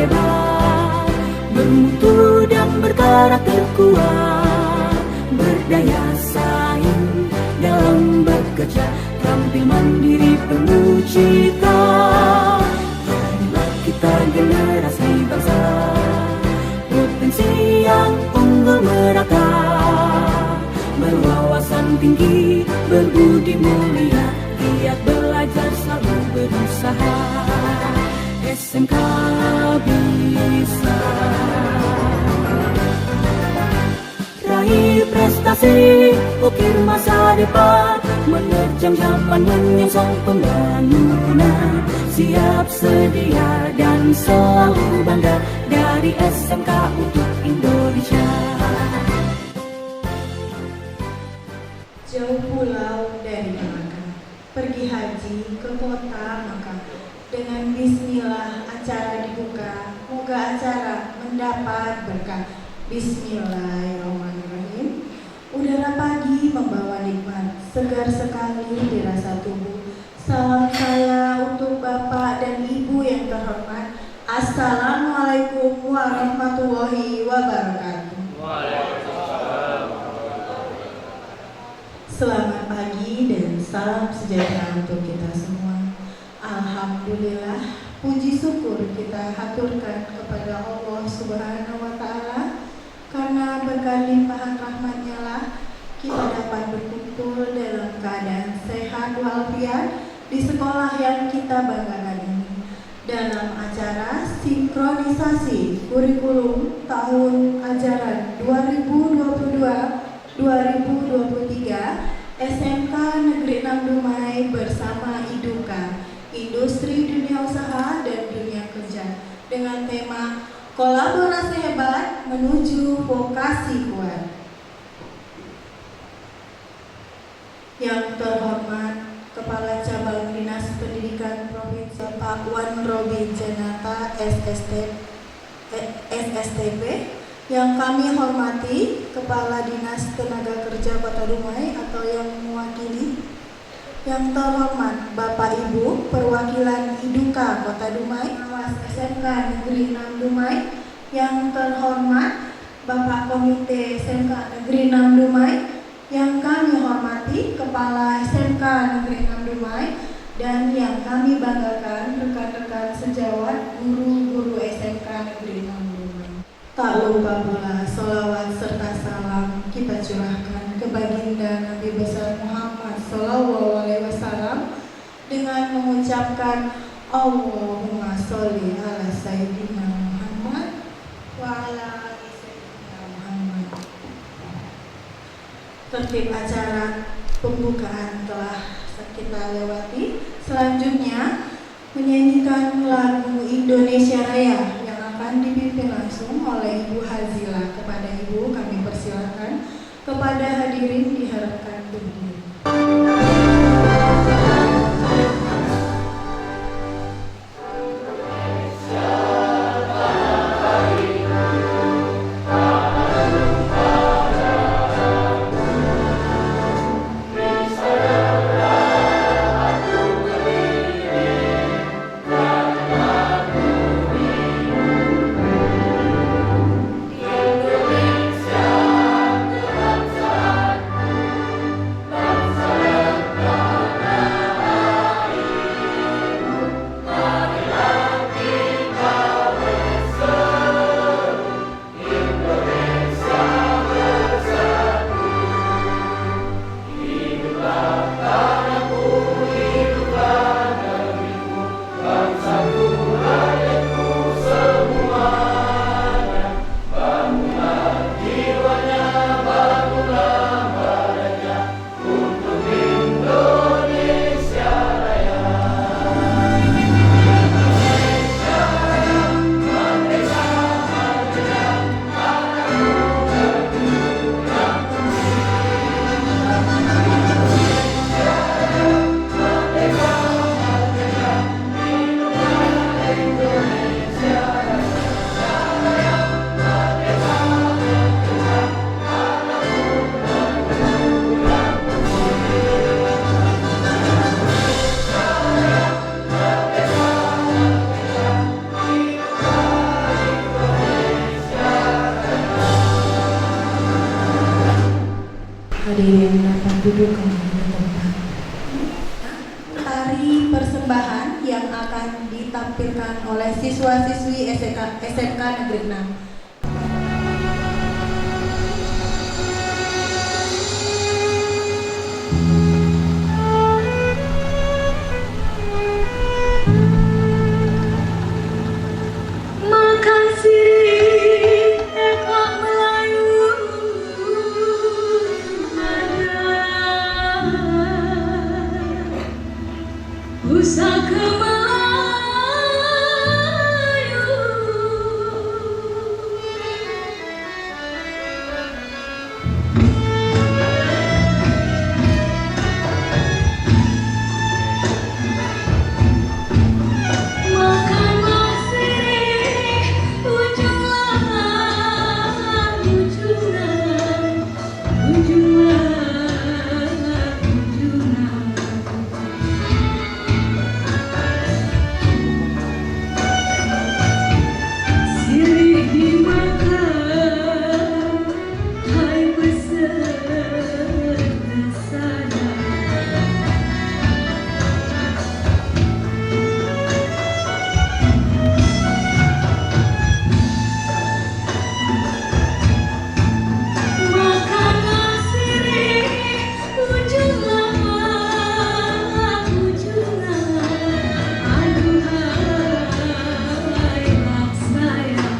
hebat, bermutu dan berkarakter kuat, berdaya saing dalam bekerja, tampil mandiri penuh cita. Jadilah kita generasi bangsa, potensi yang unggul merata, berwawasan tinggi, berbudi mulia, giat belajar selalu berusaha. SMK bisa raih prestasi, ukir masa depan, menerjang zaman menyongsong pembangunan. Siap sedia dan selalu bangga dari SMK untuk Indonesia. Jauh pulau dari Malaka, pergi haji ke kota Makkah. Dengan bismillah acara dibuka, moga acara mendapat berkah. Bismillahirrahmanirrahim. Udara pagi membawa nikmat, segar sekali dirasa tubuh. Salam saya untuk Bapak dan Ibu yang terhormat. Assalamualaikum warahmatullahi wabarakatuh. Selamat pagi dan salam sejahtera untuk kita semua. Alhamdulillah, puji syukur kita haturkan kepada Allah Subhanahu wa Ta'ala, karena berkat limpahan rahmat-Nya lah kita dapat berkumpul dalam keadaan sehat walafiat di sekolah yang kita banggakan ini, dalam acara sinkronisasi kurikulum tahun ajaran 2022-2023 SMK Negeri 6 Dumai bersama IDUKA, Industri Dunia Usaha dan Dunia Kerja, dengan tema Kolaborasi Hebat Menuju Vokasi Kuat. Yang terhormat Kepala Cabang Dinas Pendidikan Provinsi Pak Wan Robi Janata SSTP, yang kami hormati Kepala Dinas Tenaga Kerja Kota Dumai atau yang mewakili, yang terhormat Bapak Ibu perwakilan IDUKA Kota Dumai, Awas SMK Negeri 6 Dumai, yang terhormat Bapak Komite SMK Negeri 6 Dumai, yang kami hormati Kepala SMK Negeri 6 Dumai, dan yang kami banggakan rekan-rekan sejawat guru-guru SMK Negeri 6 Dumai. Tak lupa pula sholawat serta salam kita curahkan ke baginda Nabi besar Muhammad SAW dengan mengucapkan Allahumma sholli ala Sayyidina Muhammad wa ala ali Sayyidina Muhammad. Tertib acara pembukaan telah kita lewati. Selanjutnya menyanyikan lagu Indonesia Raya yang akan dipimpin langsung oleh Ibu Hazila. Kepada Ibu kami persilakan, kepada hadirin diharapkan berdiri. Indonesia, bangsa hadir yang dapat duduk kembali di tempat. Tari persembahan yang akan ditampilkan oleh siswa-siswi SMK Negeri 6. Pusaka Melayu, makanlah sirih, ujunglah, ujunglah, ujunglah, ujunglah. Sirih dimakan, hai peserta sana. Makanlah sirih, ujunglah, ujunglah, aduhai bak sayang.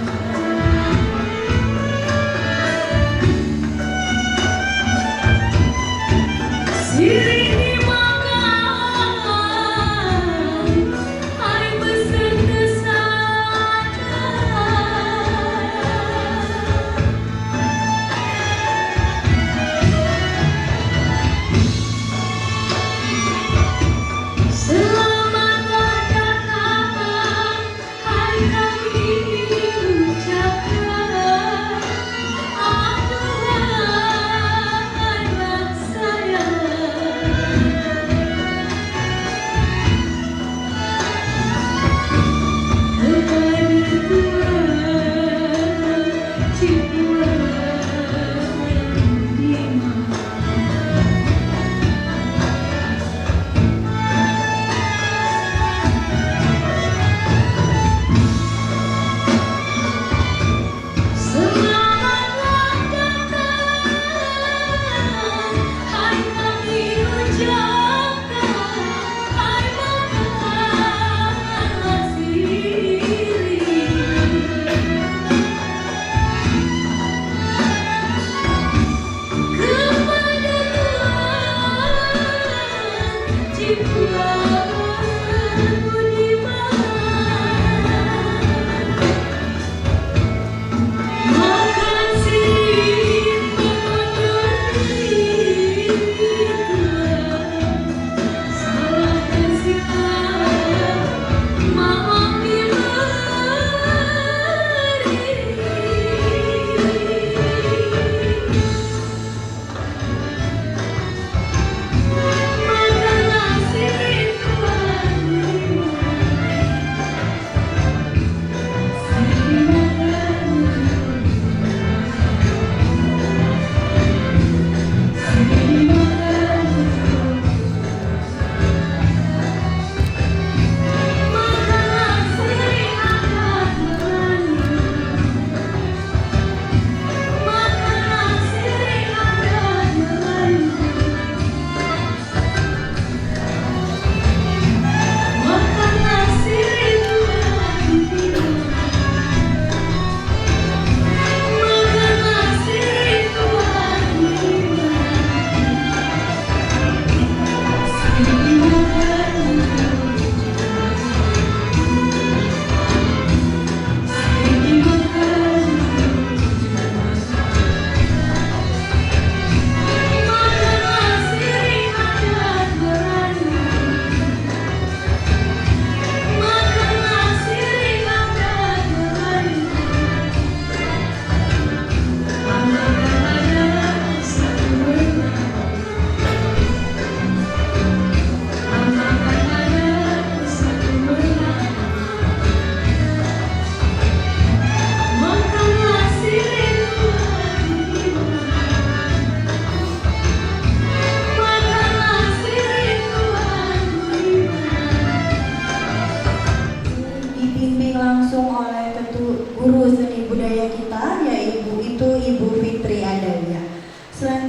Sirih dimakan, hai peserta sana. Selamatlah datang, hai kami ucapkan. Aduhai bak sayang.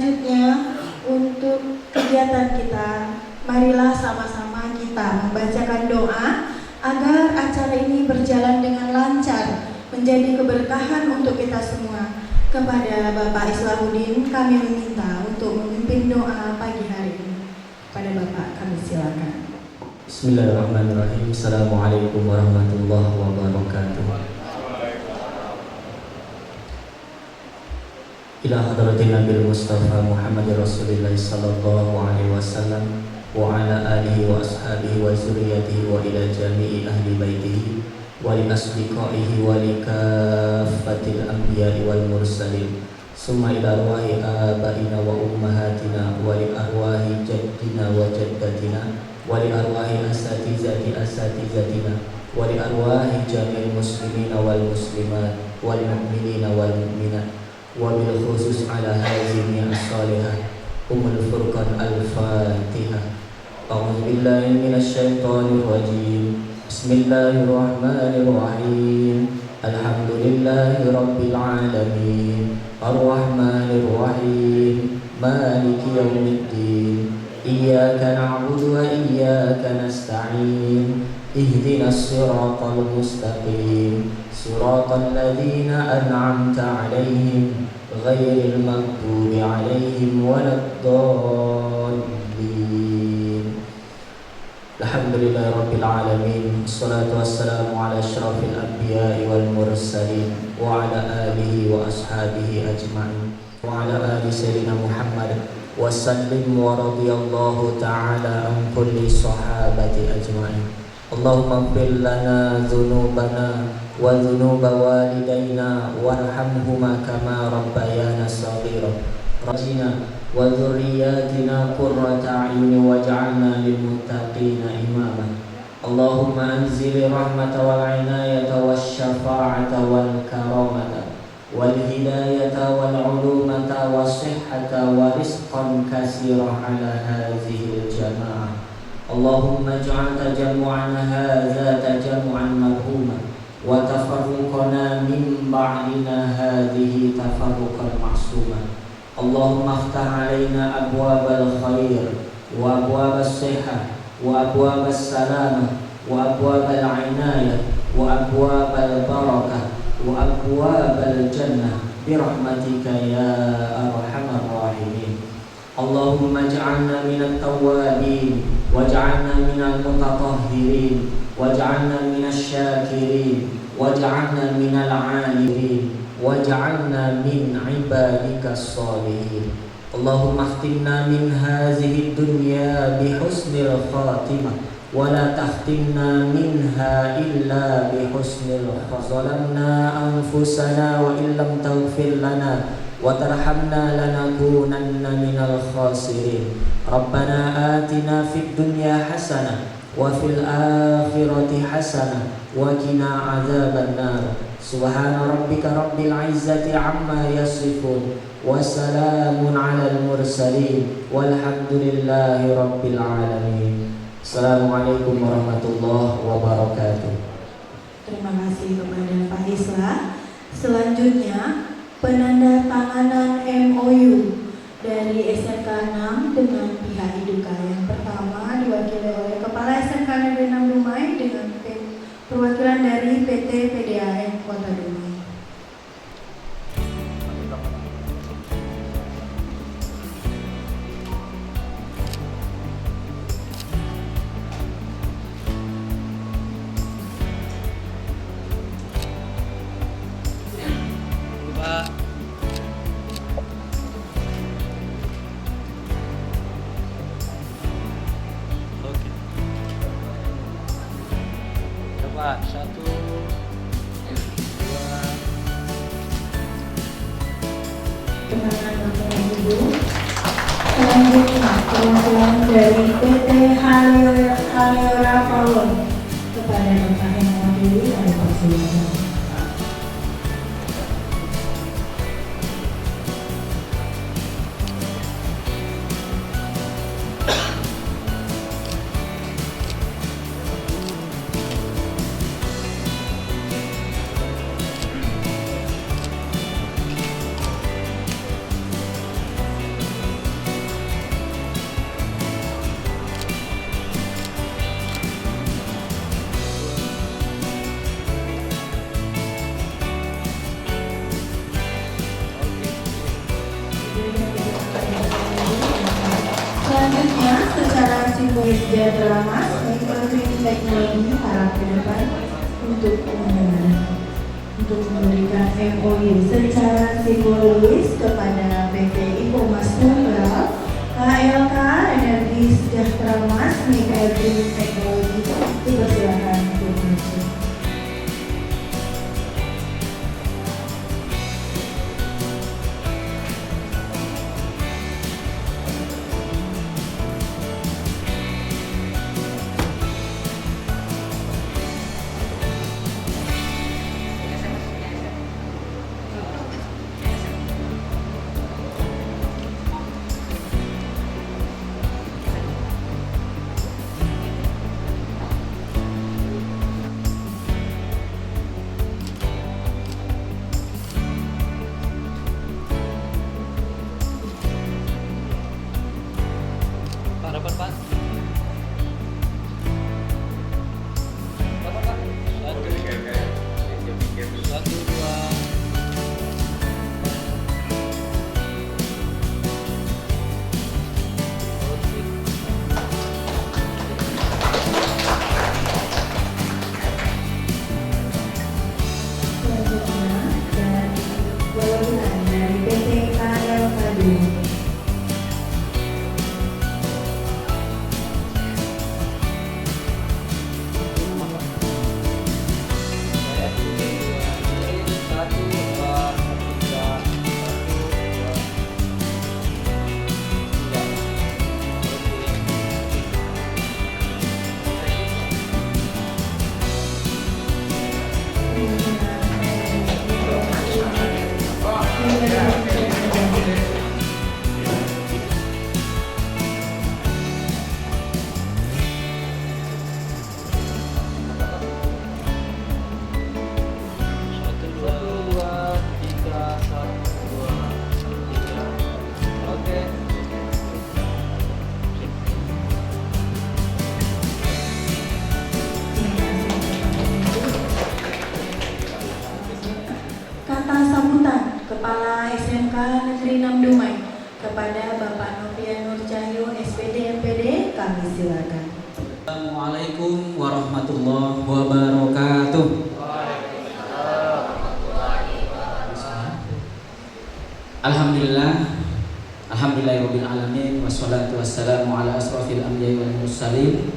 selanjutnya untuk kegiatan kita, marilah sama-sama kita membacakan doa agar acara ini berjalan dengan lancar, menjadi keberkahan untuk kita semua. Kepada Bapak Islamuddin kami meminta untuk memimpin doa pagi hari ini. Pada Bapak kami silakan. Bismillahirrahmanirrahim. Assalamualaikum warahmatullahi wabarakatuh. Ila hadratin Nabil Mustafa Muhammad Rasulullah sallallahu alaihi wasallam wa ala alihi wa ashabihi wa zuriyatihi wa ila jami'i ahli baitihi wa li asdiqaihi wa li kaffatil anbiya'i wal mursalin summa ila arwahi abaina wa ummahatina wa li arwahi jaddina wa jaddatina wa li arwahi asatizatina wa li arwahi jami'il muslimina wal muslimat wal mu'minina wal mu'minat wa bil khusus ala hazihi as-salihah umul furqan al-fatihah. A'udzu billahi minasy syaithanir rajim. Bismillahirrahmanirrahim. Alhamdulillahi rabbil alamin. Ar-rahmanir rahim. Maliki yaumiddin. Iyyaka na'budu wa iyyaka nasta'in. Ihdinas siratal mustaqim. Siratal ladzina an'amta 'alaihim ghairil maghdubi 'alaihim waladdallin. Alhamdulillahirabbil alamin. Wassalatu wassalamu ala asyrafil anbiya'i wal mursalin wa ala alihi wa ashabihi ajma'in wa ala ali sayyidina Muhammad wa sallim wa radiyallahu ta'ala an kulli sahabati ajma'in. Allahumma ighfir lana dhunubana wa dhunuba walidayna warhamhuma kama rabbayana shaghira. Rabbana wa dzurriyyatina qurrata a'yun waj'alna lil muttaqina imama. Allahumma anzil rahmata wal inayata wasyafa'ata wal karamata wal hidayata wal ulumata was-sihhata wa rizqan katsira ala hadhihi al-jama'ah. Allahumma ij'al tajammu'ana hadza tajammu'an marhuma wa tafarruqana min ba'dina hadhihi tafarruqan ma'suma. Allahumma aftah alaina abwabal khair wa abwabas sihah wa abwabas salamah wa abwabal inayah wa abwabal barakah wa abwabal jannah birahmatika ya arhamar rahimin. Allahumma ij'alna minat tawwabin waj'alna minal mutatahhirin waj'alna minasy syakirin waj'alna minal 'alimin waj'alna min ibadikas sholihin. Allahumma khtimna min hazihi dunya bihusnil khatimah wa la takhtimna minha illa bihusnil khatimah. Zalamna anfusana wa illam taghfir lana wa tarhamna lanakunanna minal khasirin. Rabbana atina fid dunya hasanah wa fil akhirati hasanah wa qina adzaban nar. Subhana rabbika rabbil izzati amma yasifun wa salamun alal mursalin walhamdulillahi rabbil alamin. Assalamualaikum warahmatullahi wabarakatuh. Terima kasih kepada Pak Isla. Selanjutnya penandatanganan MOU dari SMK 6 dengan pihak Iduka. Yang pertama diwakili oleh Kepala SMK Negeri 6 Dumai dengan perwakilan dari PT PDAM Kota Dumai. Coba 1, 2. Dengan Bapak Ibu, selanjutnya perwakilan dari PT Haliora Pawon kepada Bapak yang mewakili dan persilakan. simbol sejahtera Mas, mengikuti teknologi harap ke depan untuk memberikan MOU secara simbolis kepada PT Infomas Tunggal, HLK Energi Sejahtera Mas, mengikuti teknologi. Dipersilakan untuk maju. Harapan Pak. Satu, dua. Selanjutnya dari perwakilan dari PT HLK Dulu. Satu, dua, tiga, satu, dua, satu, dua, tiga, satu, dua, tiga. Oke. Kata sambutan Kepala SMK Negeri 6 Dumai kepada Bapak Novian Nur Cahyo SPD MPD, kami silakan. Assalamualaikum warahmatullahi wabarakatuh. Alhamdulillahirabbil alamin wassalatu wassalamu ala asrofil anbiya'i wal mursalin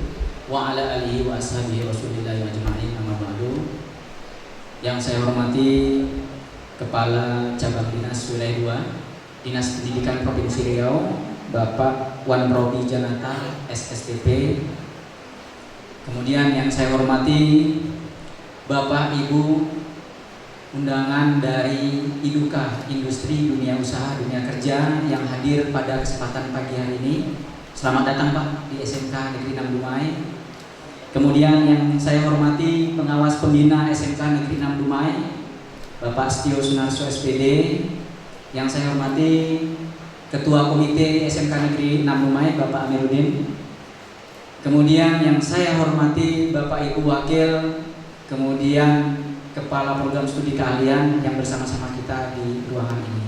wa ala alihi wa ashabihi rasulillahi ajma'in, amma ba'du. Yang saya hormati Kepala Cabang Dinas Wilayah 2 Dinas Pendidikan Provinsi Riau, Bapak Wan Robi Janata SSDP. Kemudian yang saya hormati Bapak Ibu undangan dari IDUKA, Industri Dunia Usaha Dunia Kerja, yang hadir pada kesempatan pagi hari ini. Selamat datang Pak di SMK Negeri 6 Dumai. Kemudian yang saya hormati pengawas pembina SMK Negeri 6 Dumai, Bapak Setio Sunarso SPD. Yang saya hormati Ketua Komite SMK Negeri 6 Dumai, Bapak Amiruddin. Kemudian yang saya hormati Bapak Ibu Wakil, kemudian Kepala Program Studi Keahlian yang bersama-sama kita di ruangan ini.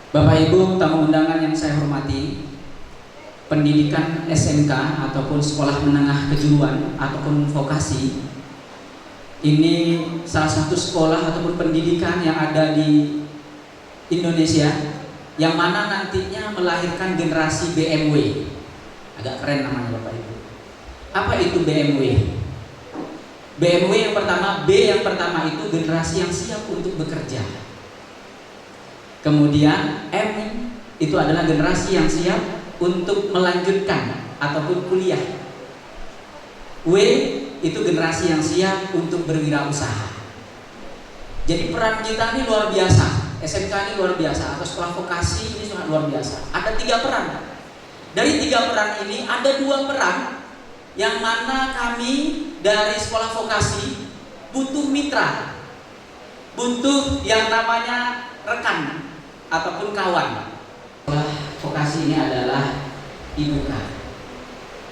Bapak Ibu tamu undangan yang saya hormati, pendidikan SMK ataupun sekolah menengah kejuruan ataupun vokasi ini salah satu sekolah ataupun pendidikan yang ada di Indonesia yang mana nantinya melahirkan generasi BMW. Agak keren namanya Bapak Ibu. Apa itu BMW? BMW yang pertama, B yang pertama itu generasi yang siap untuk bekerja. Kemudian M itu adalah generasi yang siap untuk melanjutkan ataupun kuliah. W itu generasi yang siap untuk berwirausaha. Jadi peran kita ini luar biasa. SMK ini luar biasa, atau sekolah vokasi ini sangat luar biasa. Ada 3 peran. Dari 3 peran ini ada 2 peran yang mana kami dari sekolah vokasi butuh mitra, butuh yang namanya rekan ataupun kawan. Sekolah vokasi ini adalah IDUKA,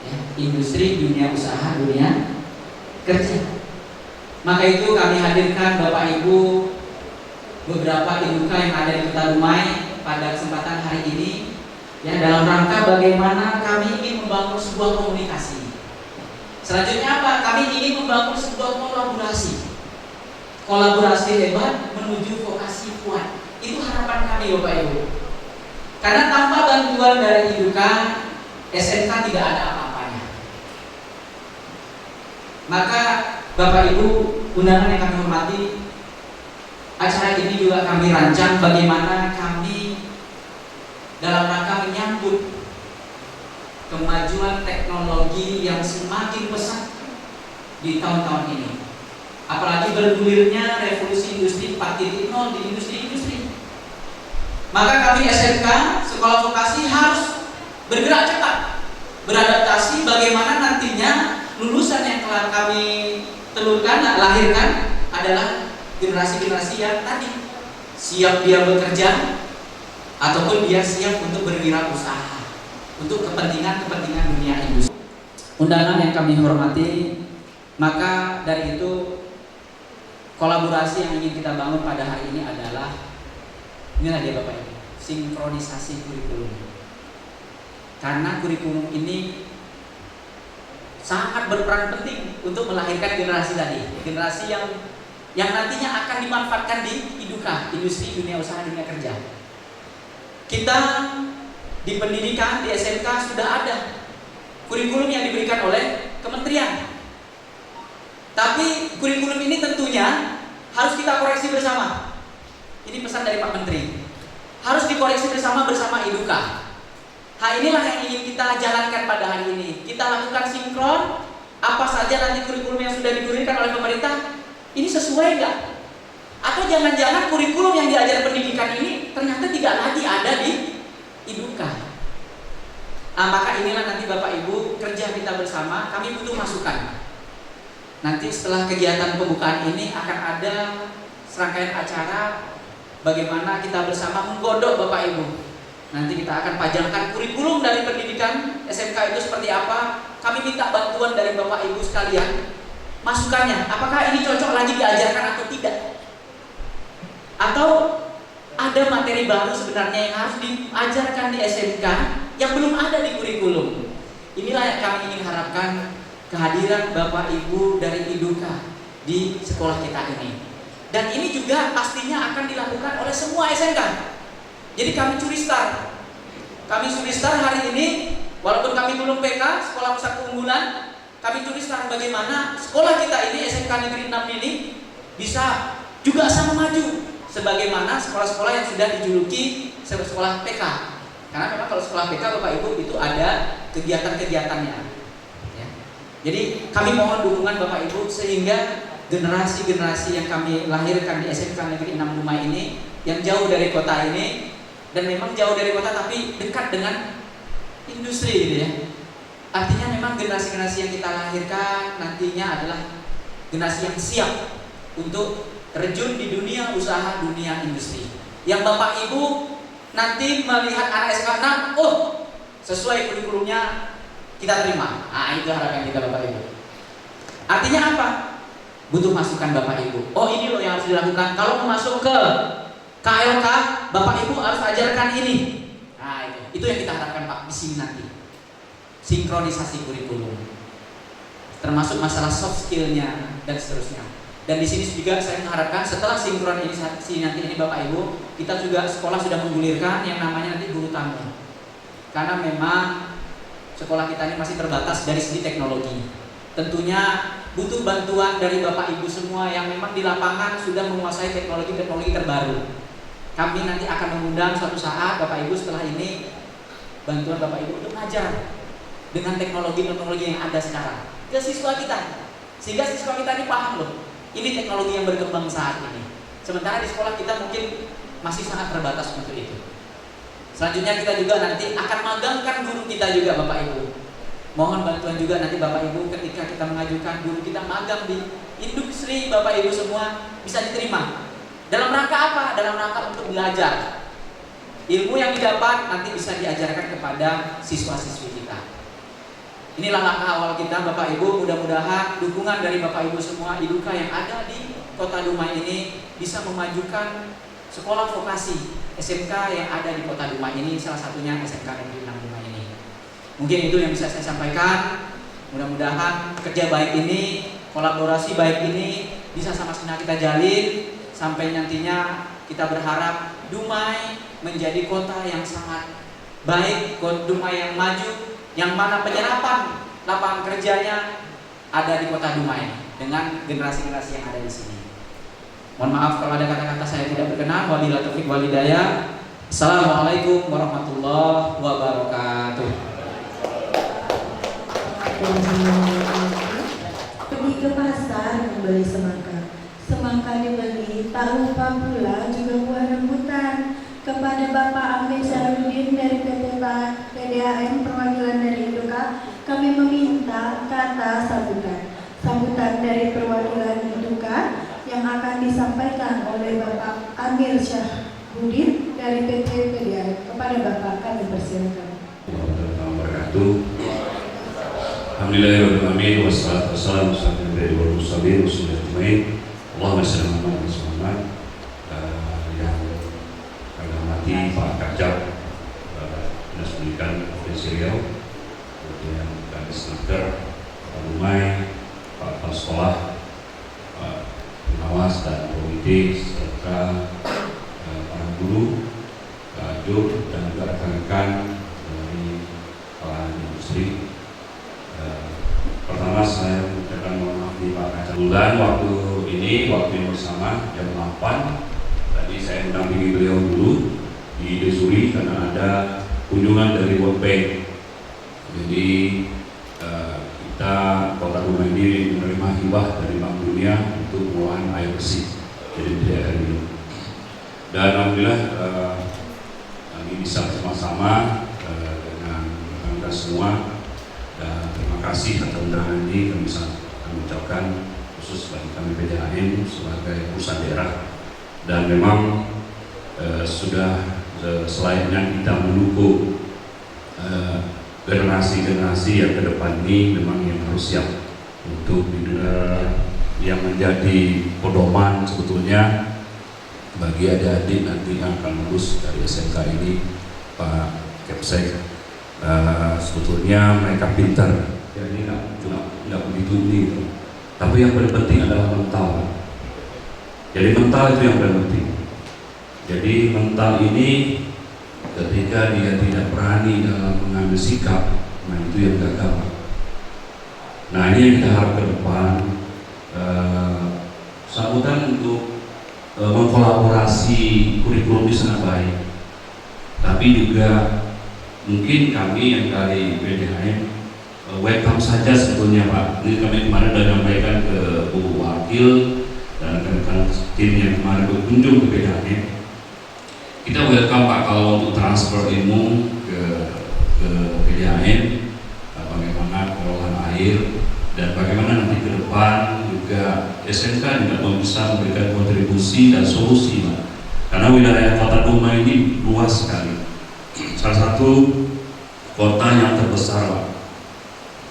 ya, Industri Dunia Usaha Dunia Kerja. Maka itu kami hadirkan Bapak Ibu beberapa IDUKA yang ada di Kota Dumai pada kesempatan hari ini, Ya, dalam rangka bagaimana kami ingin membangun sebuah komunikasi. Selanjutnya apa? Kami ingin membangun sebuah kolaborasi. Kolaborasi hebat menuju vokasi kuat. Itu harapan kami Bapak Ibu. Karena tanpa bantuan dari IDUKA, SMK tidak ada apa-apanya. Maka Bapak Ibu, undangan yang kami hormati, acara ini juga kami rancang bagaimana kami dalam rangka menyambut kemajuan teknologi yang semakin pesat di tahun-tahun ini. Apalagi bergulirnya revolusi industri 4.0 di industri-industri. Maka kami SMK, sekolah vokasi harus bergerak cepat, beradaptasi bagaimana nantinya lulusan yang telah kami telurkan, lahirkan adalah generasi-generasi yang tadi siap dia bekerja ataupun dia siap untuk berwirausaha untuk kepentingan dunia industri. Undangan yang kami hormati, maka dari itu kolaborasi yang ingin kita bangun pada hari ini adalah inilah dia Bapak Ibu, sinkronisasi kurikulum. Karena kurikulum ini sangat berperan penting untuk melahirkan generasi tadi, generasi yang nantinya akan dimanfaatkan di IDUKA, industri dunia usaha dunia kerja. Kita di pendidikan di SMK sudah ada kurikulum yang diberikan oleh kementerian. Tapi kurikulum ini tentunya harus kita koreksi bersama. Ini pesan dari Pak Menteri. Harus dikoreksi bersama IDUKA. Hal inilah yang ingin kita jalankan pada hari ini. Kita lakukan sinkron. Apa saja nanti kurikulum yang sudah digulirkan oleh pemerintah, ini sesuai nggak? Atau jangan-jangan kurikulum yang diajar pendidikan ini ternyata tidak lagi ada di IDUKA. Maka inilah nanti Bapak Ibu kerja kita bersama. Kami butuh masukan. Nanti setelah kegiatan pembukaan ini akan ada serangkaian acara bagaimana kita bersama menggodok Bapak Ibu. Nanti kita akan pajangkan kurikulum dari pendidikan SMK itu seperti apa. Kami minta bantuan dari Bapak Ibu sekalian, masukannya, apakah ini cocok lagi diajarkan atau tidak? Atau ada materi baru sebenarnya yang harus diajarkan di SMK yang belum ada di kurikulum. Inilah yang kami ingin harapkan, kehadiran Bapak Ibu dari IDUKA di sekolah kita ini. Dan ini juga pastinya akan dilakukan oleh semua SMK. Jadi kami curi start. Kami curi start hari ini, walaupun kami belum PK, sekolah pusat keunggulan, kami curi start bagaimana sekolah kita ini, SMK Negeri 6 ini, bisa juga sama maju sebagaimana sekolah-sekolah yang sudah dijuluki sekolah PK. Karena memang kalau sekolah PK Bapak Ibu itu ada kegiatan-kegiatannya. Ya. Jadi kami mohon dukungan Bapak Ibu sehingga generasi-generasi yang kami lahirkan di SMK Negeri 6 Dumai ini, yang jauh dari kota ini, dan memang jauh dari kota tapi dekat dengan industri gitu ya. Artinya memang generasi-generasi yang kita lahirkan nantinya adalah generasi yang siap untuk terjun di dunia usaha, dunia industri. Yang Bapak Ibu nanti melihat anak SMK 6, oh sesuai kurikulumnya kita terima. Itu harapan kita Bapak Ibu. Artinya apa? Butuh masukan Bapak Ibu. Oh ini loh yang harus dilakukan. Kalau mau masuk ke KLK, Bapak Ibu harus ajarkan ini. Itu yang kita harapkan Pak di sini nanti. Sinkronisasi kurikulum, termasuk masalah soft skillnya dan seterusnya. Dan di sini juga saya mengharapkan setelah sinkronisasi nanti ini Bapak Ibu, kita juga sekolah sudah menggulirkan yang namanya nanti guru tamu. Karena memang sekolah kita ini masih terbatas dari segi teknologi. Tentunya butuh bantuan dari Bapak Ibu semua yang memang di lapangan sudah menguasai teknologi-teknologi terbaru. Kami nanti akan mengundang suatu saat Bapak Ibu setelah ini bantuan Bapak Ibu untuk mengajar dengan teknologi-teknologi yang ada sekarang ke siswa kita, sehingga siswa kita ini paham loh, ini teknologi yang berkembang saat ini. Sementara di sekolah kita mungkin masih sangat terbatas untuk itu. Selanjutnya kita juga nanti akan magangkan guru kita juga Bapak Ibu. Mohon bantuan juga nanti Bapak Ibu ketika kita mengajukan guru kita magang di industri, Bapak Ibu semua bisa diterima. Dalam rangka apa? Dalam rangka untuk belajar. Ilmu yang didapat nanti bisa diajarkan kepada siswa-siswi kita. Inilah langkah awal kita Bapak Ibu. Mudah-mudahan dukungan dari Bapak Ibu semua IDUKA yang ada di Kota Dumai ini bisa memajukan sekolah vokasi SMK yang ada di Kota Dumai ini, salah satunya SMK Negeri 6 Dumai ini. Mungkin itu yang bisa saya sampaikan. Mudah-mudahan kerja baik ini, kolaborasi baik ini bisa sama-sama kita jalin sampai nantinya kita berharap Dumai menjadi kota yang sangat baik, Dumai yang maju, yang mana penyerapan lapangan kerjanya ada di Kota Dumai dengan generasi-generasi yang ada di sini. Mohon maaf kalau ada kata-kata saya tidak berkenan. Wabillahi taufiq wal hidayah. Assalamualaikum warahmatullahi wabarakatuh. Pergi ke pasar membeli semangka. Semangka dibeli, tak lupa pula juga buah rambutan. Kepada Bapak Amir Syarudin dari PT PDAM perwakilan dari Iduka, kami meminta kata sambutan. Sambutan dari perwakilan Iduka yang akan disampaikan oleh Bapak Amir Syarudin dari PT PDAM. Kepada Bapak kami persilakan. Alhamdulillahirrahmanirrahim. Wassalatu wassalamu ala rasulillah Allahumma shalli ala Muhammad. Yang kami hormati Pak Kajab Dinas Pendidikan Provinsi Riau, kemudian Kadis Naker Kota Dumai, Pak Kepala Sekolah, Pak Pengawas dan Komite, serta para guru, Pak Jur, dan juga rekan-rekan dari kalangan industri. Pertama saya mengucapkan mohon maaf di Pak Kajab. Bulan waktu yang bersama jam 8 tadi saya mendampingi beliau dulu di Desuri karena ada kunjungan dari World Bank. Jadi kita Kota Dumai ini menerima hibah dari Bank Dunia untuk pengelolaan air bersih, jadi tidak air minum. Dan alhamdulillah kami bisa bersama-sama dengan rekan-rekan semua. Dan terima kasih atas undangan ini kami bisa mengucapkan khusus bagi kami PDAM sebagai pusat daerah. Dan memang sudah selayaknya kita mendukung generasi-generasi yang ke depan ini memang yang harus siap untuk yang menjadi pedoman sebetulnya bagi adik-adik nanti yang akan lulus dari SMK ini. Pak Kepsek, sebetulnya mereka pintar, jadi nggak begitu gitu. Tapi yang paling penting adalah mental. Jadi mental itu yang paling penting. Jadi mental ini ketika dia tidak berani dalam mengambil sikap, nah itu yang gagal. Nah ini yang kita harap ke depan. Sambutan untuk mengkolaborasi kurikulum di sana baik, tapi juga mungkin kami yang dari PDAM welcome saja sebetulnya Pak. Ini kami kemarin sudah menyampaikan ke Bu Wakil dan rekan-rekan tim yang kemarin berkunjung ke PDAM. Kita welcome Pak kalau untuk transfer ilmu ke PDAM, bagaimana pengelolaan air dan bagaimana nanti ke depan juga SMK juga bisa memberikan kontribusi dan solusi Pak. Karena wilayah Kota Dumai ini luas sekali. Salah satu kota yang terbesar Pak,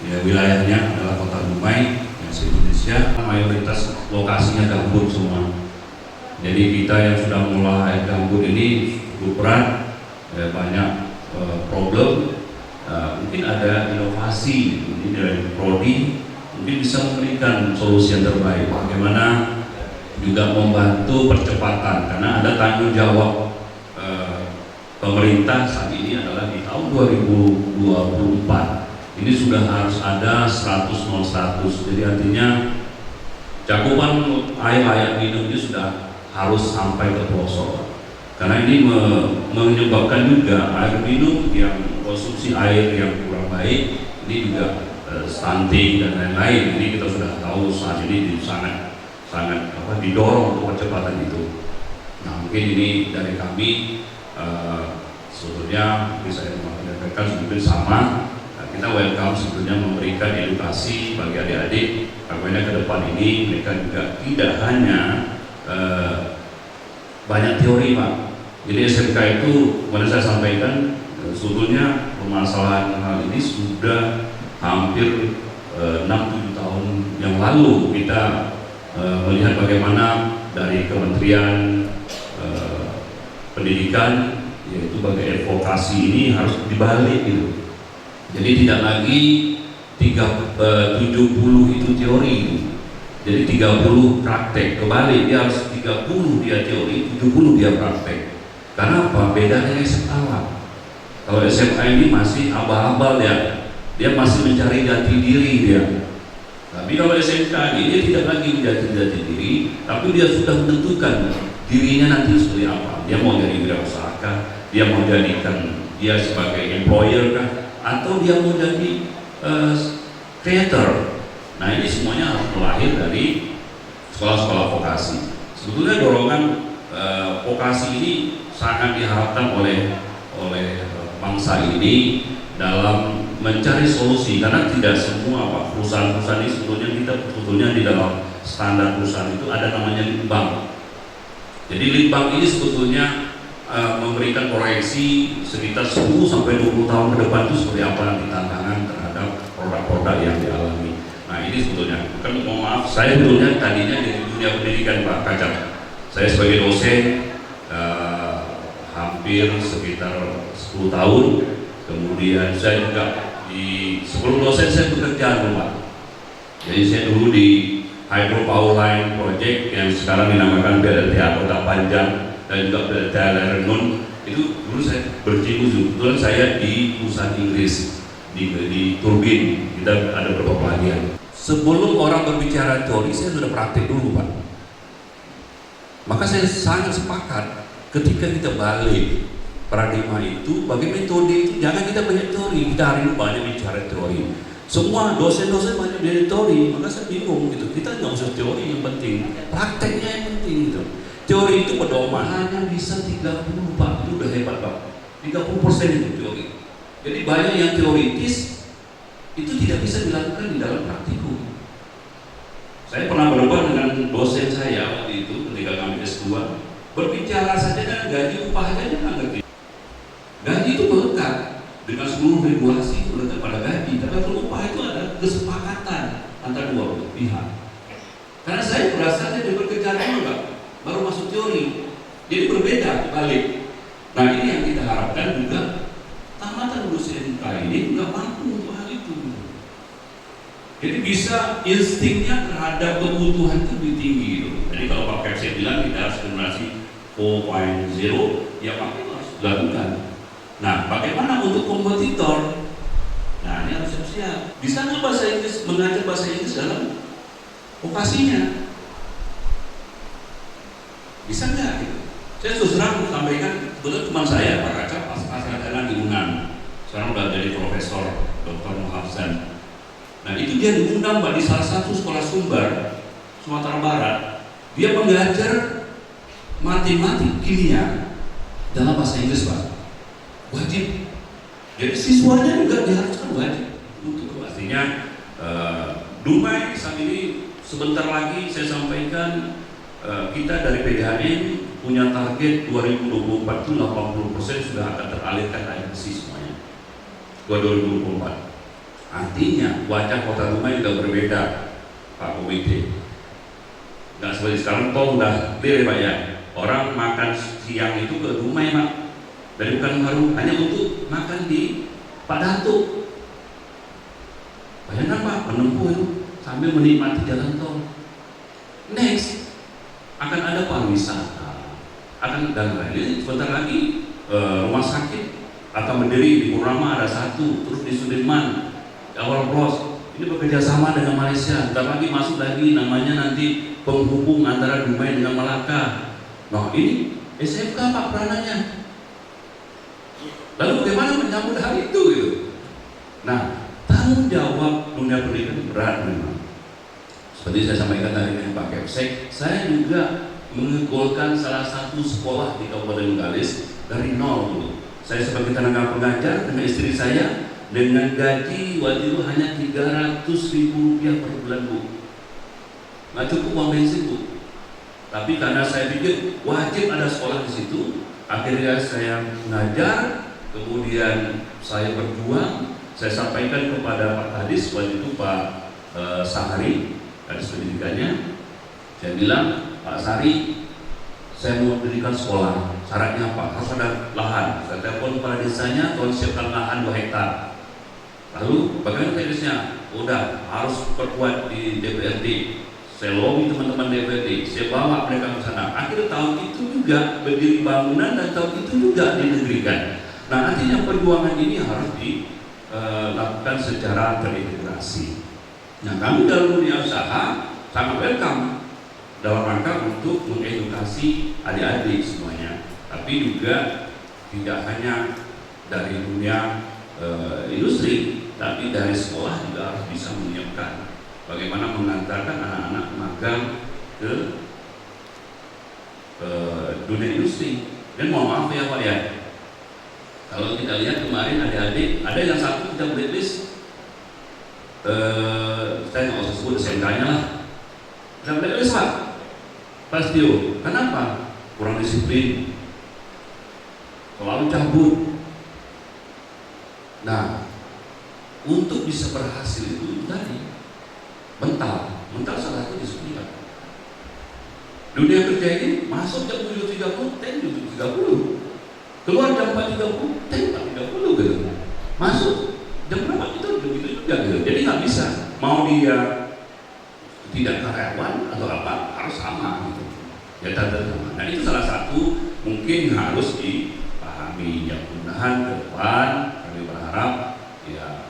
ya, wilayahnya adalah Kota Dumai yang se-Indonesia, mayoritas lokasinya gambut semua. Jadi kita yang sudah mulai gambut ini cukup berat, ya, banyak problem. Mungkin ada inovasi ini dari Prodi, mungkin bisa memberikan solusi yang terbaik. Bagaimana juga membantu percepatan, karena ada tanggung jawab pemerintah saat ini adalah di tahun 2024 ini sudah harus ada 100/100. Jadi artinya cakupan air layak minum ini sudah harus sampai ke pelosok. Karena ini menyebabkan juga air minum yang konsumsi air yang kurang baik ini juga stunting dan lain-lain. Ini kita sudah tahu saat ini sangat didorong untuk percepatan itu. Nah mungkin ini dari kami. Sebetulnya bisa menyampaikan sebetulnya sama. Kita welcome sebetulnya memberikan edukasi bagi adik-adik bagaimana ke depan ini mereka juga tidak hanya banyak teori Pak. Jadi SMK itu kemarin saya sampaikan sebetulnya permasalahan hal ini sudah hampir 6-7 tahun yang lalu kita melihat bagaimana dari Kementerian pendidikan, yaitu bagi advokasi ini harus dibalik gitu. Jadi tidak lagi 70 itu teori gitu. Jadi 30 praktek, kembali dia harus 30 dia teori, 70 dia praktek. Karena apa? Bedanya SMA. Kalau SMA ini masih abal-abal ya, dia masih mencari jati diri dia. Tapi kalau SMK ini dia tidak lagi menjadi jati diri, tapi dia sudah menentukan dirinya nanti seperti apa. Dia mau jadi wirausaha kah? Dia mau jadikan dia sebagai employer kah? Atau dia mau jadi creator. Nah ini semuanya harus melahir dari sekolah-sekolah vokasi. Sebetulnya dorongan vokasi ini sangat diharapkan oleh bangsa ini dalam mencari solusi, karena tidak semua perusahaan-perusahaan ini sebetulnya di dalam standar perusahaan itu ada namanya lead bank. Jadi lead bank ini sebetulnya memberikan proyeksi sekitar 10 sampai 20 tahun ke depan itu seperti apa nanti tantangan terhadap produk-produk yang dialami. Nah ini sebetulnya, bukan mohon maaf, saya sebetulnya tadinya di dunia pendidikan Pak Kacar. Saya sebagai dosen hampir sekitar 10 tahun. Kemudian saya juga sebelum dosen saya bekerja rumah. Jadi saya dulu di Hydro Power Line Project yang sekarang dinamakan PLTA Kota Panjang dan juga PLTA Lernon. Itu dulu saya bercimpung, kebetulan saya di perusahaan Inggris di turbin, kita ada beberapa pelatihan. Sebelum orang berbicara teori, saya sudah praktek dulu Pak. Maka saya sangat sepakat ketika kita balik paradigma itu, bagi metode itu jangan kita banyak teori. Kita hari ini banyak bicara teori. Semua dosen-dosen banyak dari teori, maka saya bingung gitu. Kita nggak usah teori, yang penting prakteknya yang penting gitu. Teori itu pedoman hanya bisa 30 Pak, itu udah hebat Pak. 30% itu teori. Jadi banyak yang teoritis itu tidak bisa dilakukan di dalam praktikum. Saya pernah berdebat dengan dosen saya waktu itu ketika kami S2, berbicara saja dengan gaji upah aja dia nggak ngerti. Gaji itu melekat dengan seluruh regulasi melekat pada gaji, tapi kalau upah itu ada kesepakatan antara dua pihak. Karena saya berasal dari bekerja juga, baru masuk teori, jadi berbeda balik. Nah ini yang kita harapkan juga tamatan lulus SMK ini nggak mampu untuk hal itu. Jadi bisa instingnya terhadap kebutuhan itu lebih tinggi gitu. Jadi kalau Pak Kepsi bilang kita harus generasi 4.0, ya Pak itu harus dilakukan. Nah, bagaimana untuk kompetitor? Nah, ini harus siap-siap. Bisa nggak bahasa Inggris, mengajar bahasa Inggris dalam vokasinya? Bisa nggak gitu? Saya terus terang sampaikan, kebetulan teman saya Pak Kaca asal-asalan di UNAN, sekarang udah jadi profesor, Dr. Muhafzan. Nah, itu dia diundang Pak di salah satu sekolah Sumbar, Sumatera Barat. Dia mengajar matematik kimia dalam bahasa Inggris Pak. Wajib. Jadi siswanya juga diharuskan wajib untuk pastinya. Dumai saat ini sebentar lagi saya sampaikan kita dari PDHM punya target 2024 itu 80% sudah akan teralirkan air bersih semuanya. 2024. Artinya wajah Kota Dumai juga berbeda Pak Komite. Nggak seperti sekarang toh udah clear ya Pak ya. Orang makan siang itu ke Dumai Pak. Dari bukan baru hanya untuk makan di Pak Datuk. Bayangkan Pak, menempuh itu sambil menikmati jalan tol. Next akan ada pariwisata, akan dan lain-lain. Sebentar lagi rumah sakit akan berdiri di Purnama ada satu, terus di Sudirman, di Awal Bros. Ini bekerja sama dengan Malaysia. Sebentar lagi masuk lagi namanya nanti penghubung antara Dumai dengan Malaka. Nah ini SMK Pak peranannya. Lalu bagaimana menyambut hal itu gitu? Nah, tanggung jawab dunia pendidikan berat memang. Seperti saya sampaikan tadi dengan Pak Kepsek, saya juga mengekolkan salah satu sekolah di Kabupaten Bengkalis dari nol dulu. Saya sebagai tenaga pengajar dengan istri saya dengan gaji waktu itu hanya 300.000 rupiah per bulan Bu. Nggak cukup uang bensin Bu. Tapi karena saya pikir wajib ada sekolah di situ, akhirnya saya mengajar. Kemudian saya berjuang, saya sampaikan kepada Pak Kadis waktu itu Pak Sahari, Kadis pendidikannya. Saya bilang, Pak Sahari, saya mau mendirikan sekolah. Syaratnya apa? Harus ada lahan. Saya telepon kepala desanya, tolong siapkan lahan 2 hektar. Lalu bagaimana teknisnya? Udah, harus perkuat di DPRD. Saya lobby teman-teman DPRD, saya bawa mereka ke sana. Akhir tahun itu juga berdiri bangunan dan tahun itu juga dinegerikan. Nah, artinya perjuangan ini harus dilakukan secara terintegrasi. Nah, kami dalam dunia usaha sangat welcome dalam rangka untuk mengedukasi adik-adik semuanya. Tapi juga tidak hanya dari dunia industri, tapi dari sekolah juga harus bisa menyiapkan bagaimana mengantarkan anak-anak magang ke dunia industri. Dan mohon maaf ya Pak ya, kalau kita lihat kemarin adik-adik, ada yang satu kita blacklist, saya nggak usah sebut SMK-nya lah, kita blacklist Pak, pasti. Kenapa? Kurang disiplin, selalu cabut. Nah, untuk bisa berhasil itu tadi mental salah satu disiplin. Dunia kerja ini masuk jam 7.30, 7.30, keluar jam 4.30, 4.30 gitu. Masuk jam berapa itu begitu juga gitu. Jadi nggak bisa mau dia tidak karyawan atau apa harus sama gitu. Ya sama. Dan itu salah satu mungkin harus dipahami. Ya mudah-mudahan ke depan kami berharap ya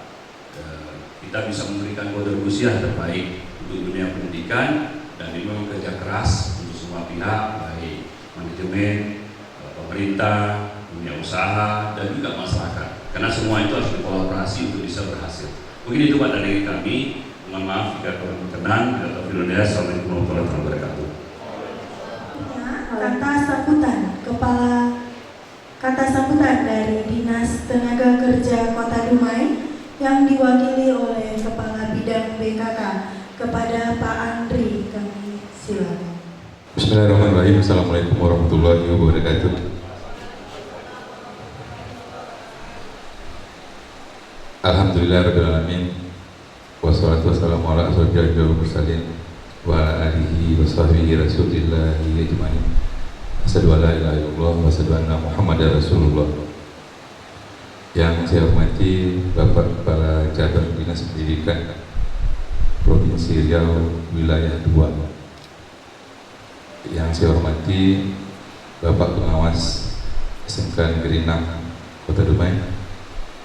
kita bisa memberikan kontribusi yang terbaik untuk dunia pendidikan, dan ini memang kerja keras untuk semua pihak, baik manajemen, pemerintah, dunia usaha, dan juga masyarakat. Karena semua itu harus berkolaborasi untuk bisa berhasil. Mungkin itu Pak dari kami. Mohon maaf jika kurang berkenan. Assalamualaikum warahmatullahi wabarakatuh. Kata sambutan dari Dinas Tenaga Kerja Kota Dumai yang diwakili oleh Kepala Bidang BKK kepada Pak Andri, kami silakan. Bismillahirrahmanirrahim. Assalamualaikum warahmatullahi wabarakatuh. Alhamdulillahirabbil alamin. Wassalatu wassalamu ala asyrofil mursalin wa ala alihi wa sahbihi rasulillahi ajmain. Asyhadu an la ilaha illallah wa asyhadu anna Muhammadar Rasulullah. Yang saya hormati Bapak Kepala Cabang Dinas Pendidikan Provinsi Riau Wilayah 2. Yang saya hormati Bapak Pengawas SMK Negeri 6 Kota Dumai.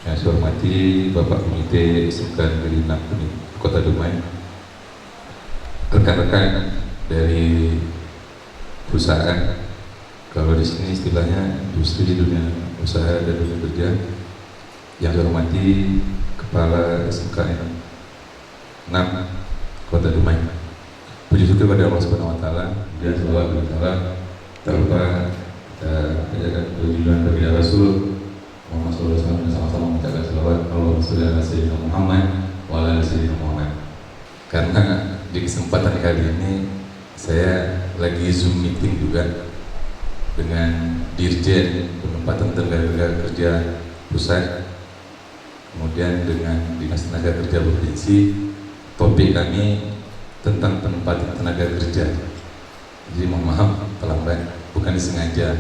Yang saya hormati Bapak Komite SMK Negeri 6 Kota Dumai. Rekan-rekan dari perusahaan, kalau di sini istilahnya industri, dunia usaha dan dunia kerja. Yang saya hormati Kepala SMK 6 Kota Dumai. Puji syukur pada Allah Subhanahu Wa Taala dan salawat Taala tanpa menjaga kejujuran Nabi Rasul Muhammad SAW, dan sama-sama menjaga salawat Allah Sayyidina Muhammad wa ala Sayyidina Muhammad. Karena di kesempatan kali ini saya lagi Zoom meeting juga dengan Dirjen Penempatan Tenaga Kerja Pusat, kemudian dengan Dinas Tenaga Kerja Provinsi. Topik kami tentang penempatan tenaga kerja. Jadi mohon maaf terlambat, bukan disengaja,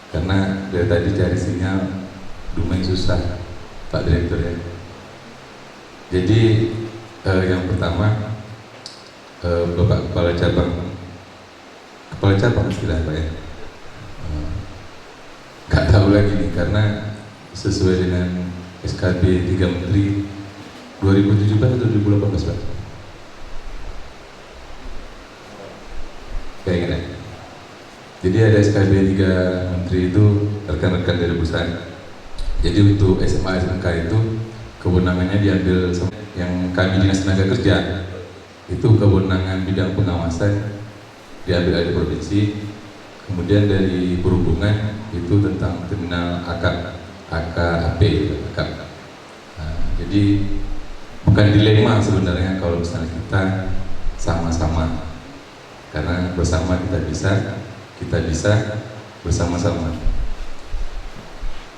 karena dari tadi cari sinyal Dumai susah Pak Direktur ya. Jadi yang pertama Bapak Kepala Cabang istilah Pak ya, nggak tahu lagi nih, karena sesuai dengan SKB 3 Menteri 2017 atau 2018 Pak? Kayak gini. Jadi ada SKB 3 Menteri itu rekan-rekan dari perusahaan. Jadi untuk SMA SMK itu kewenangannya diambil yang kami Dinas Tenaga Kerja. Itu kewenangan bidang pengawasan diambil dari provinsi. Kemudian dari perhubungan itu tentang terminal AKAP. Nah, jadi bukan dilema sebenarnya kalau misalnya kita sama-sama, karena bersama kita bisa bersama-sama.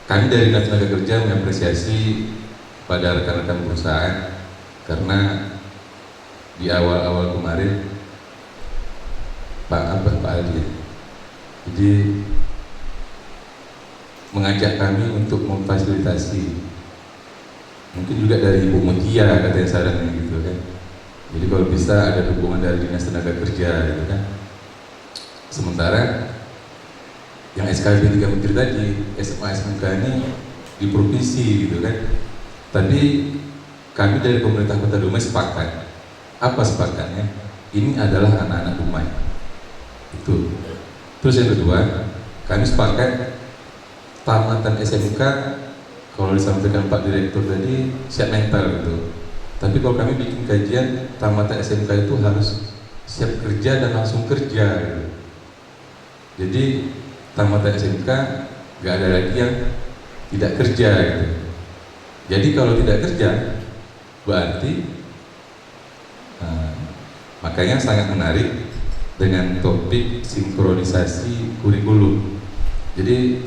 Kami dari Dinas Tenaga Kerja mengapresiasi pada rekan-rekan perusahaan, karena di awal-awal kemarin Pak Aldi, jadi mengajak kami untuk memfasilitasi. Mungkin juga dari Ibu Mutia katanya sarannya gitu kan. Jadi kalau bisa ada dukungan dari Dinas Tenaga Kerja gitu kan. Sementara yang SKB 3 Menteri tadi, SMA SMK ini di provinsi gitu kan. Tapi kami dari pemerintah Kota Dumai sepakat. Apa sepakatnya? Ini adalah anak-anak Dumai. Itu. Terus yang kedua, kami sepakat tamatan SMK kalau disampaikan Pak Direktur tadi siap mental gitu. Tapi kalau kami bikin kajian tamatan SMK itu harus siap kerja dan langsung kerja gitu. Jadi tamatan SMK nggak ada lagi yang tidak kerja gitu. Jadi kalau tidak kerja berarti makanya sangat menarik dengan topik sinkronisasi kurikulum. Jadi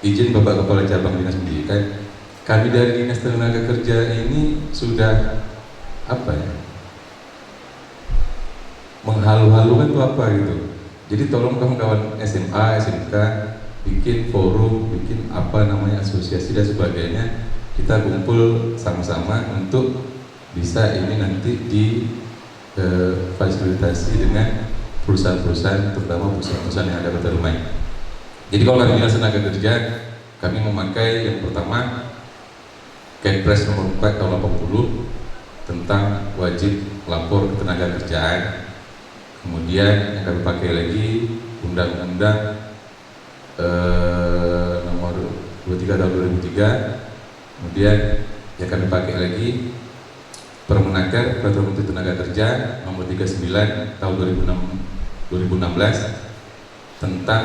izin Bapak Kepala Cabang Dinas Pendidikan, kami dari Dinas Tenaga Kerja ini sudah apa ya, menghalu-halukan itu apa gitu. Jadi tolong kawan-kawan SMA, SMK bikin forum, bikin apa namanya asosiasi dan sebagainya, kita kumpul sama-sama untuk bisa ini nanti di fasilitasi dengan perusahaan-perusahaan, terutama perusahaan-perusahaan yang ada Kota Dumai. Jadi kalau kami Dinas Tenaga Kerja, kami memakai yang pertama Kepres nomor 4 tahun 80 tentang wajib lapor ketenaga kerjaan. Kemudian yang kami pakai lagi Undang-Undang nomor 23 tahun 2003. Kemudian yang kami pakai lagi Permenaker Peraturan Menteri Tenaga Kerja nomor 39 tahun 2016 tentang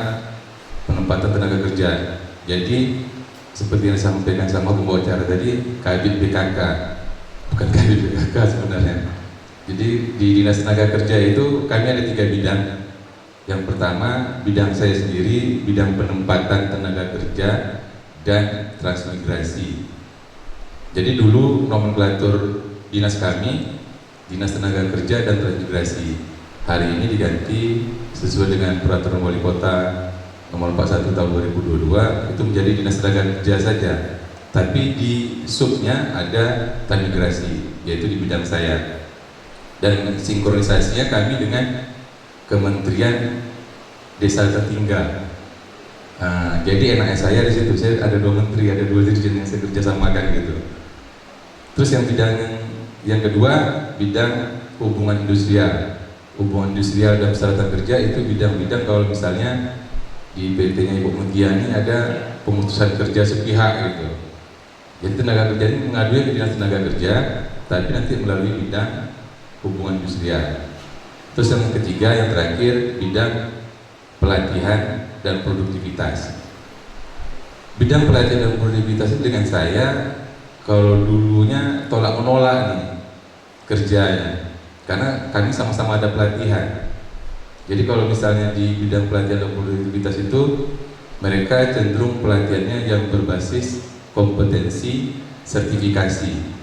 penempatan tenaga kerja. Jadi seperti yang disampaikan sama pembawa acara tadi, Kabid PKK, bukan Kabid PKK sebenarnya. Jadi di Dinas Tenaga Kerja itu kami ada 3 bidang. Yang pertama bidang saya sendiri, bidang penempatan tenaga kerja dan transmigrasi. Jadi dulu nomenklatur dinas kami, Dinas Tenaga Kerja dan Transmigrasi. Hari ini diganti sesuai dengan Peraturan Wali Kota nomor 41 tahun 2022 itu menjadi Dinas Tenaga Kerja saja. Tapi di subnya ada transmigrasi, yaitu di bidang saya. Dan sinkronisasinya kami dengan Kementerian Desa Tertinggal. Jadi enaknya saya di situ, saya ada 2 menteri, ada 2 dirjen yang saya kerjasamakan gitu. Terus yang bidang yang kedua bidang hubungan industrial. Hubungan industrial dan persyaratan kerja itu bidang-bidang kalau misalnya di PT-nya Ibu Mutia ini ada pemutusan kerja sepihak gitu. Jadi tenaga kerja ini mengadu ke Dinas Tenaga Kerja, tapi nanti melalui bidang hubungan industrial. Terus yang ketiga, yang terakhir bidang pelatihan dan produktivitas. Bidang pelatihan dan produktivitas itu dengan saya kalau dulunya tolak menolak nih kerjanya, karena kami sama-sama ada pelatihan. Jadi kalau misalnya di bidang pelatihan dan produktivitas itu mereka cenderung pelatihannya yang berbasis kompetensi sertifikasi.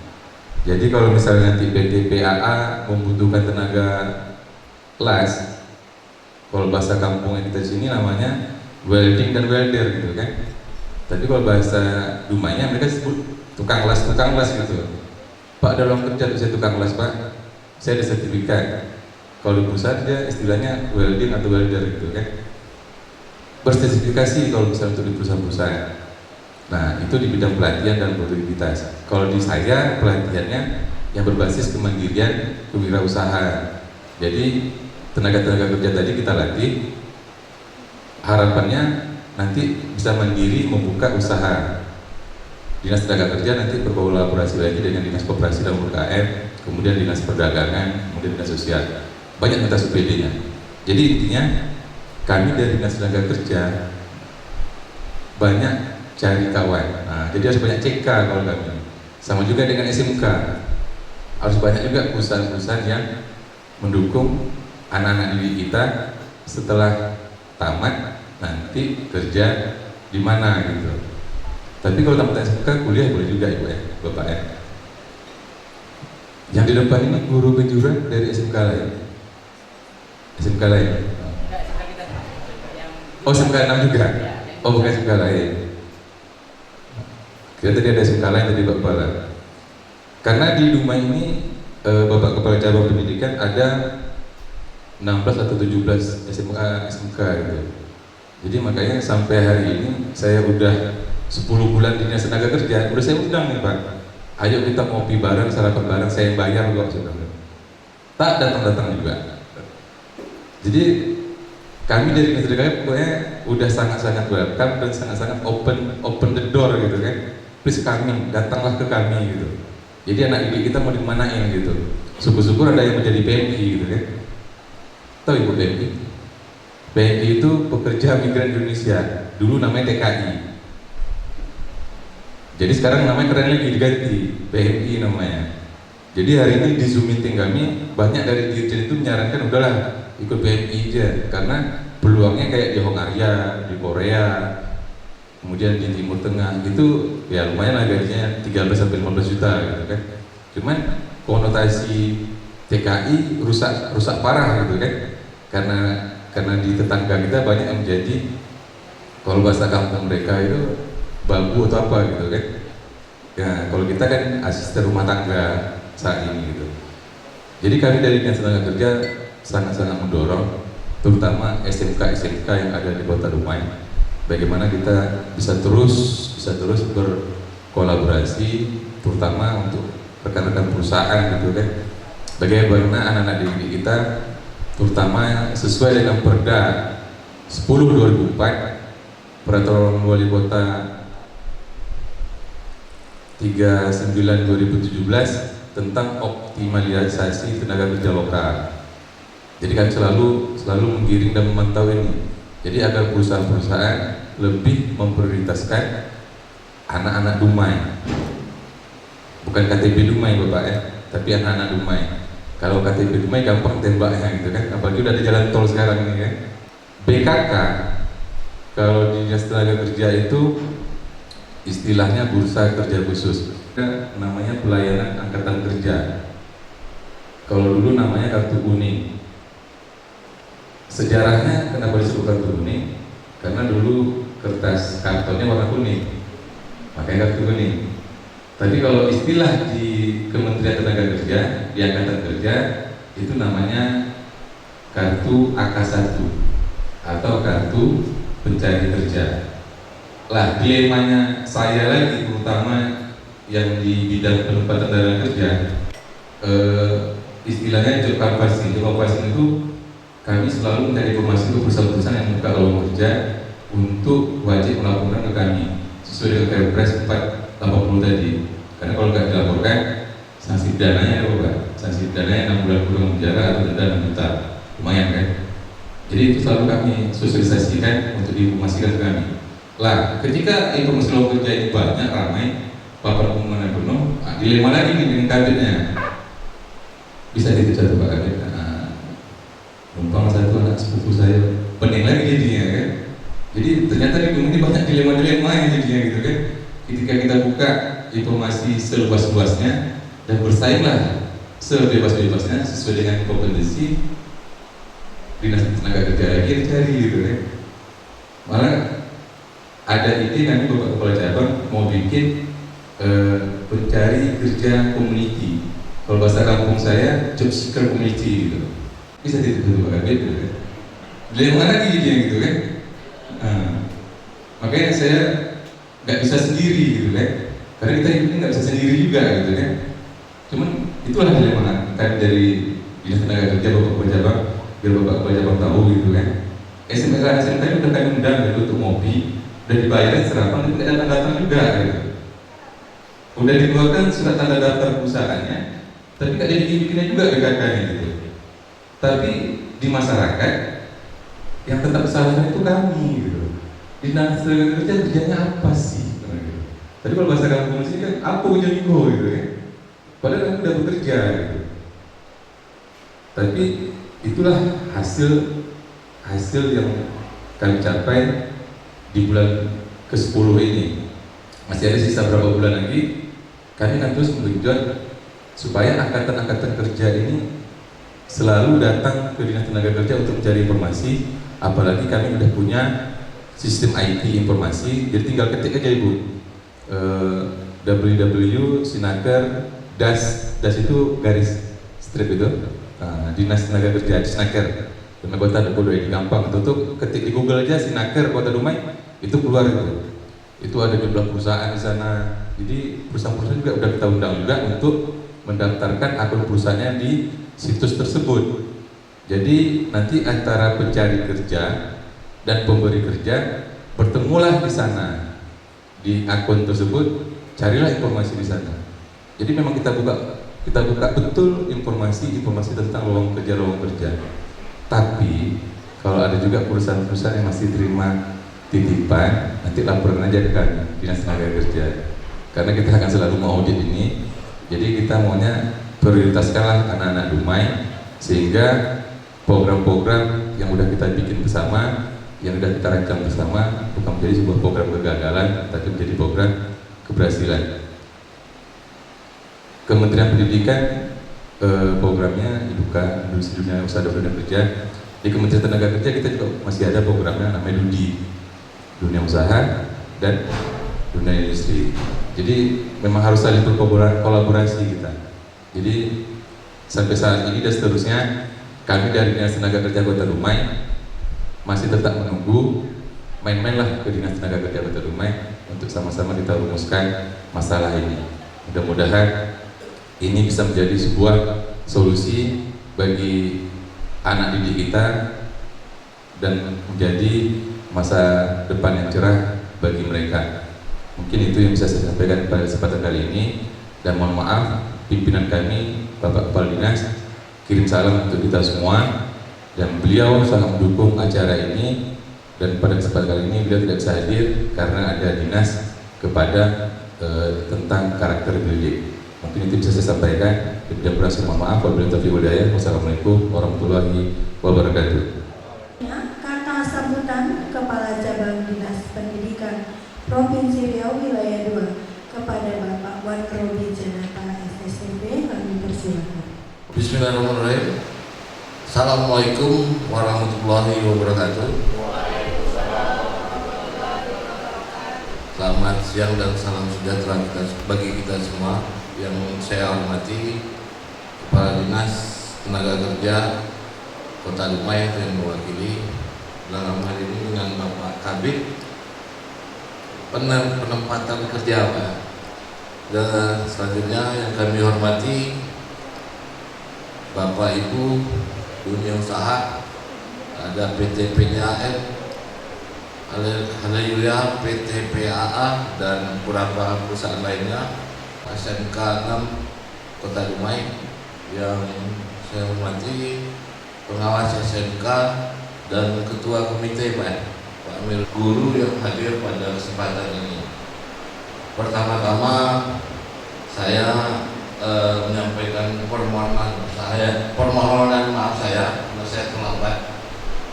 Jadi kalau misalnya nanti PT PAA membutuhkan tenaga las, kalau bahasa kampungnya kita di sini namanya welding dan welder gitu kan. Tapi kalau bahasa Dumainya mereka sebut tukang las gitu. Pak dalam kerja saya tukang las Pak, saya ada sertifikat. Kalau di perusahaan dia istilahnya welding atau welder gitu kan. Bersertifikasi kalau misalnya untuk di perusahaan-perusahaan. Nah itu di bidang pelatihan dan produktivitas. Kalau di saya pelatihannya yang berbasis kemandirian kewirausahaan. Jadi tenaga-tenaga kerja tadi kita latih, harapannya nanti bisa mandiri membuka usaha. Dinas Tenaga Kerja nanti berkolaborasi lagi dengan Dinas Koperasi dan UMKM, kemudian Dinas Perdagangan, kemudian Dinas Sosial. Banyak minta UPD-nya. Jadi intinya kami dari Dinas Tenaga Kerja banyak cari kawan. Nah, jadi harus banyak CK kalau kami. Sama juga dengan SMK. Harus banyak juga perusahaan-perusahaan yang mendukung anak-anak didik kita setelah tamat nanti kerja di mana gitu. Tapi kalau tamat SMK kuliah boleh juga Ibu ya, Bapak ya. Yang di depan ini guru kejuruan dari SMK lain. SMK lain. Oh SMK 6 juga. Oh, bukan SMK lain. Kira tadi ada SMK lain tadi Pak Kepala. Karena di Dumai ini Bapak Kepala Cabang Pendidikan ada 16 atau 17 SMK gitu. Jadi makanya sampai hari ini saya udah 10 bulan di Dinas Tenaga Kerja, udah saya undang nih Pak. Ayo kita ngopi bareng, sarapan bareng, saya bayar kok sebenarnya. Tak datang-datang juga. Jadi kami dari Dinas Tenaga Kerja pokoknya udah sangat-sangat welcome dan sangat-sangat open the door gitu kan. Please kami, datanglah ke kami gitu. Jadi anak didik kita mau dimanain gitu. Syukur-syukur ada yang menjadi PMI gitu kan. Tahu Ibu PMI? PMI itu Pekerja Migran Indonesia. Dulu namanya TKI. Jadi sekarang namanya keren lagi diganti PMI namanya. Jadi hari ini di Zoom meeting kami banyak dari dirjen itu menyarankan udahlah ikut PMI aja karena peluangnya kayak di Hongaria, di Korea, kemudian di Timur Tengah itu ya lumayan lah gajinya 13-15 juta gitu kan. Cuman konotasi TKI rusak parah gitu kan. Karena di tetangga kita banyak yang menjadi kalau bahasa kampung mereka itu babu atau apa gitu kan. Ya kalau kita kan asisten rumah tangga saat ini gitu. Jadi kami dari Dinas Tenaga Kerja sangat-sangat mendorong terutama SMK yang ada di Kota Dumai. Bagaimana kita bisa terus berkolaborasi terutama untuk rekan-rekan perusahaan gitu kan. Bagaimana anak-anak didik kita terutama sesuai dengan Perda 10/2004 Peraturan Wali Kota 39/2017 tentang optimalisasi tenaga kerja lokal. Jadi kan selalu menggiring dan memantau ini. Jadi agar perusahaan-perusahaan lebih memprioritaskan anak-anak Dumai. Bukan KTP Dumai Bapak ya, tapi anak-anak Dumai. Kalau KTP Dumai gampang tembaknya gitu kan, apalagi udah ada jalan tol sekarang ini kan. BKK kalau di Dinas Tenaga Kerja itu istilahnya bursa kerja khusus, namanya pelayanan angkatan kerja. Kalau dulu namanya kartu kuning. Sejarahnya kenapa disebut kartu kuning? Karena dulu kertas kartonnya warna kuning, makanya kartu kuning. Tapi kalau istilah di Kementerian Tenaga Kerja, di Angkatan Kerja itu namanya kartu AK1 atau kartu pencari kerja. Lah dilemanya saya lagi terutama yang di bidang penempatan tenaga kerja, istilahnya job canvassing. Job canvassing itu kami selalu mencari informasi untuk perusahaan-perusahaan yang membuka lowongan kerja untuk wajib melaporkan ke kami sesuai dengan Perpres 480 tadi. Karena kalau nggak dilaporkan, sanksi pidananya apa Pak? Sanksi pidananya 6 bulan kurungan penjara atau denda 6 juta. Lumayan kan? Jadi itu selalu kami sosialisasikan untuk diinformasikan ke kami. Lah, ketika informasi lowongan kerja ini banyak, ramai, papan pengumuman penuh, dilema lagi nih dengan kabinetnya. Bisa satu Pak Kabin. Numpang satu anak sepupu saya, pening lagi jadinya kan. Jadi ternyata di dunia ini banyak dilema-dilema yang jadinya gitu kan. Ketika kita buka informasi seluas-luasnya dan bersainglah sebebas-bebasnya sesuai dengan kompetensi Dinas Tenaga Kerja lagi dicari gitu kan. Malah ada ide kami Bapak Kepala Cabang mau bikin pencari kerja community. Kalau bahasa kampung saya job seeker community gitu. Bisa tidak Pak Kabin gitu kan. Dilema lagi dia gitu kan. Makanya saya nggak bisa sendiri gitu kan. Karena kita ini nggak bisa sendiri juga gitu kan. Cuman itulah dilema kan dari Dinas Tenaga Kerja Bapak Kepala Cabang biar Bapak Kepala Cabang tahu gitu kan. SMK udah kami undang gitu untuk ngopi, udah dibayarin serapan, tapi nggak datang-datang juga gitu. Udah dikeluarkan surat tanda daftar perusahaannya, tapi nggak jadi bikinnya juga BKK-nya gitu. Tapi di masyarakat yang tetap salahnya itu kami gitu. Dinas Tenaga Kerja kerjanya apa sih? Tadi kalau bahasa kampung sini kan apa ujung-ujung gitu kan. Padahal kami udah bekerja gitu. Tapi itulah hasil yang kami capai di bulan ke-10 ini. Masih ada sisa berapa bulan lagi. Kami akan terus menunjukkan supaya angkatan-angkatan kerja ini selalu datang ke Dinas Tenaga Kerja untuk mencari informasi. Apalagi kami sudah punya sistem IT informasi. Jadi tinggal ketik aja Ibu, www.sinaker das itu garis strip itu, Dinas Tenaga Kerja Sinaker. Kota.go.id gampang. Untuk ketik di Google aja Sinaker Kota Dumai, itu keluar itu. Itu ada jumlah perusahaan di sana. Jadi perusahaan-perusahaan juga udah kita undang juga untuk mendaftarkan akun perusahaannya di situs tersebut. Jadi nanti antara pencari kerja dan pemberi kerja bertemulah di sana di akun tersebut, carilah informasi di sana. Jadi memang kita buka betul informasi tentang lowongan kerja. Tapi kalau ada juga perusahaan-perusahaan yang masih terima titipan, nanti laporan aja ke Dinas Tenaga Kerja. Karena kita akan selalu mengaudit ini, jadi kita maunya prioritaskanlah anak-anak Dumai, sehingga program-program yang udah kita bikin bersama, yang udah kita rancang bersama, bukan menjadi sebuah program kegagalan, tapi menjadi program keberhasilan. Kementerian Pendidikan programnya IDUKA, Industri Dunia Usaha dan Kerja. Di Kementerian Tenaga Kerja kita juga masih ada programnya namanya DUDI, Dunia Usaha dan Dunia Industri. Jadi memang harus saling berkolaborasi kita. Jadi sampai saat ini dan seterusnya kami dari Dinas Tenaga Kerja Kota Dumai masih tetap menunggu, main-mainlah ke Dinas Tenaga Kerja Kota Dumai untuk sama-sama kita rumuskan masalah ini. Mudah-mudahan ini bisa menjadi sebuah solusi bagi anak didik kita dan menjadi masa depan yang cerah bagi mereka. Mungkin itu yang bisa saya sampaikan pada kesempatan kali ini, dan mohon maaf pimpinan kami, Bapak Kepala Dinas, kirim salam untuk kita semua, dan beliau sangat mendukung acara ini, dan pada kesempatan kali ini beliau tidak bisa hadir karena ada dinas kepada tentang karakter pendidik. Mungkin itu bisa saya sampaikan. Tidak kurang saya mohon maaf. Wassalamualaikum warahmatullahi wabarakatuh. Kata sambutan Kepala Cabang Dinas Pendidikan Provinsi Riau Wilayah 2 kepada Bapak Wan Robi Janata SSB, kami persilakan. Bismillahirrahmanirrahim. Assalamualaikum warahmatullahi wabarakatuh. Selamat siang dan salam sejahtera bagi kita semua. Yang saya hormati Kepala Dinas Tenaga Kerja Kota Dumai yang mewakili dalam hal ini dengan Bapak Kabid penempatan kerja Pak. Dan selanjutnya yang kami hormati Bapak Ibu dunia usaha, ada PT PDAM, Haleluya, PT PAA dan beberapa perusahaan lainnya, SMK 6 Kota Dumai yang saya hormati, pengawas SMK dan ketua komite Pak Amir, guru yang hadir pada kesempatan ini. Pertama-tama saya menyampaikan permohonan maaf saya karena saya terlambat.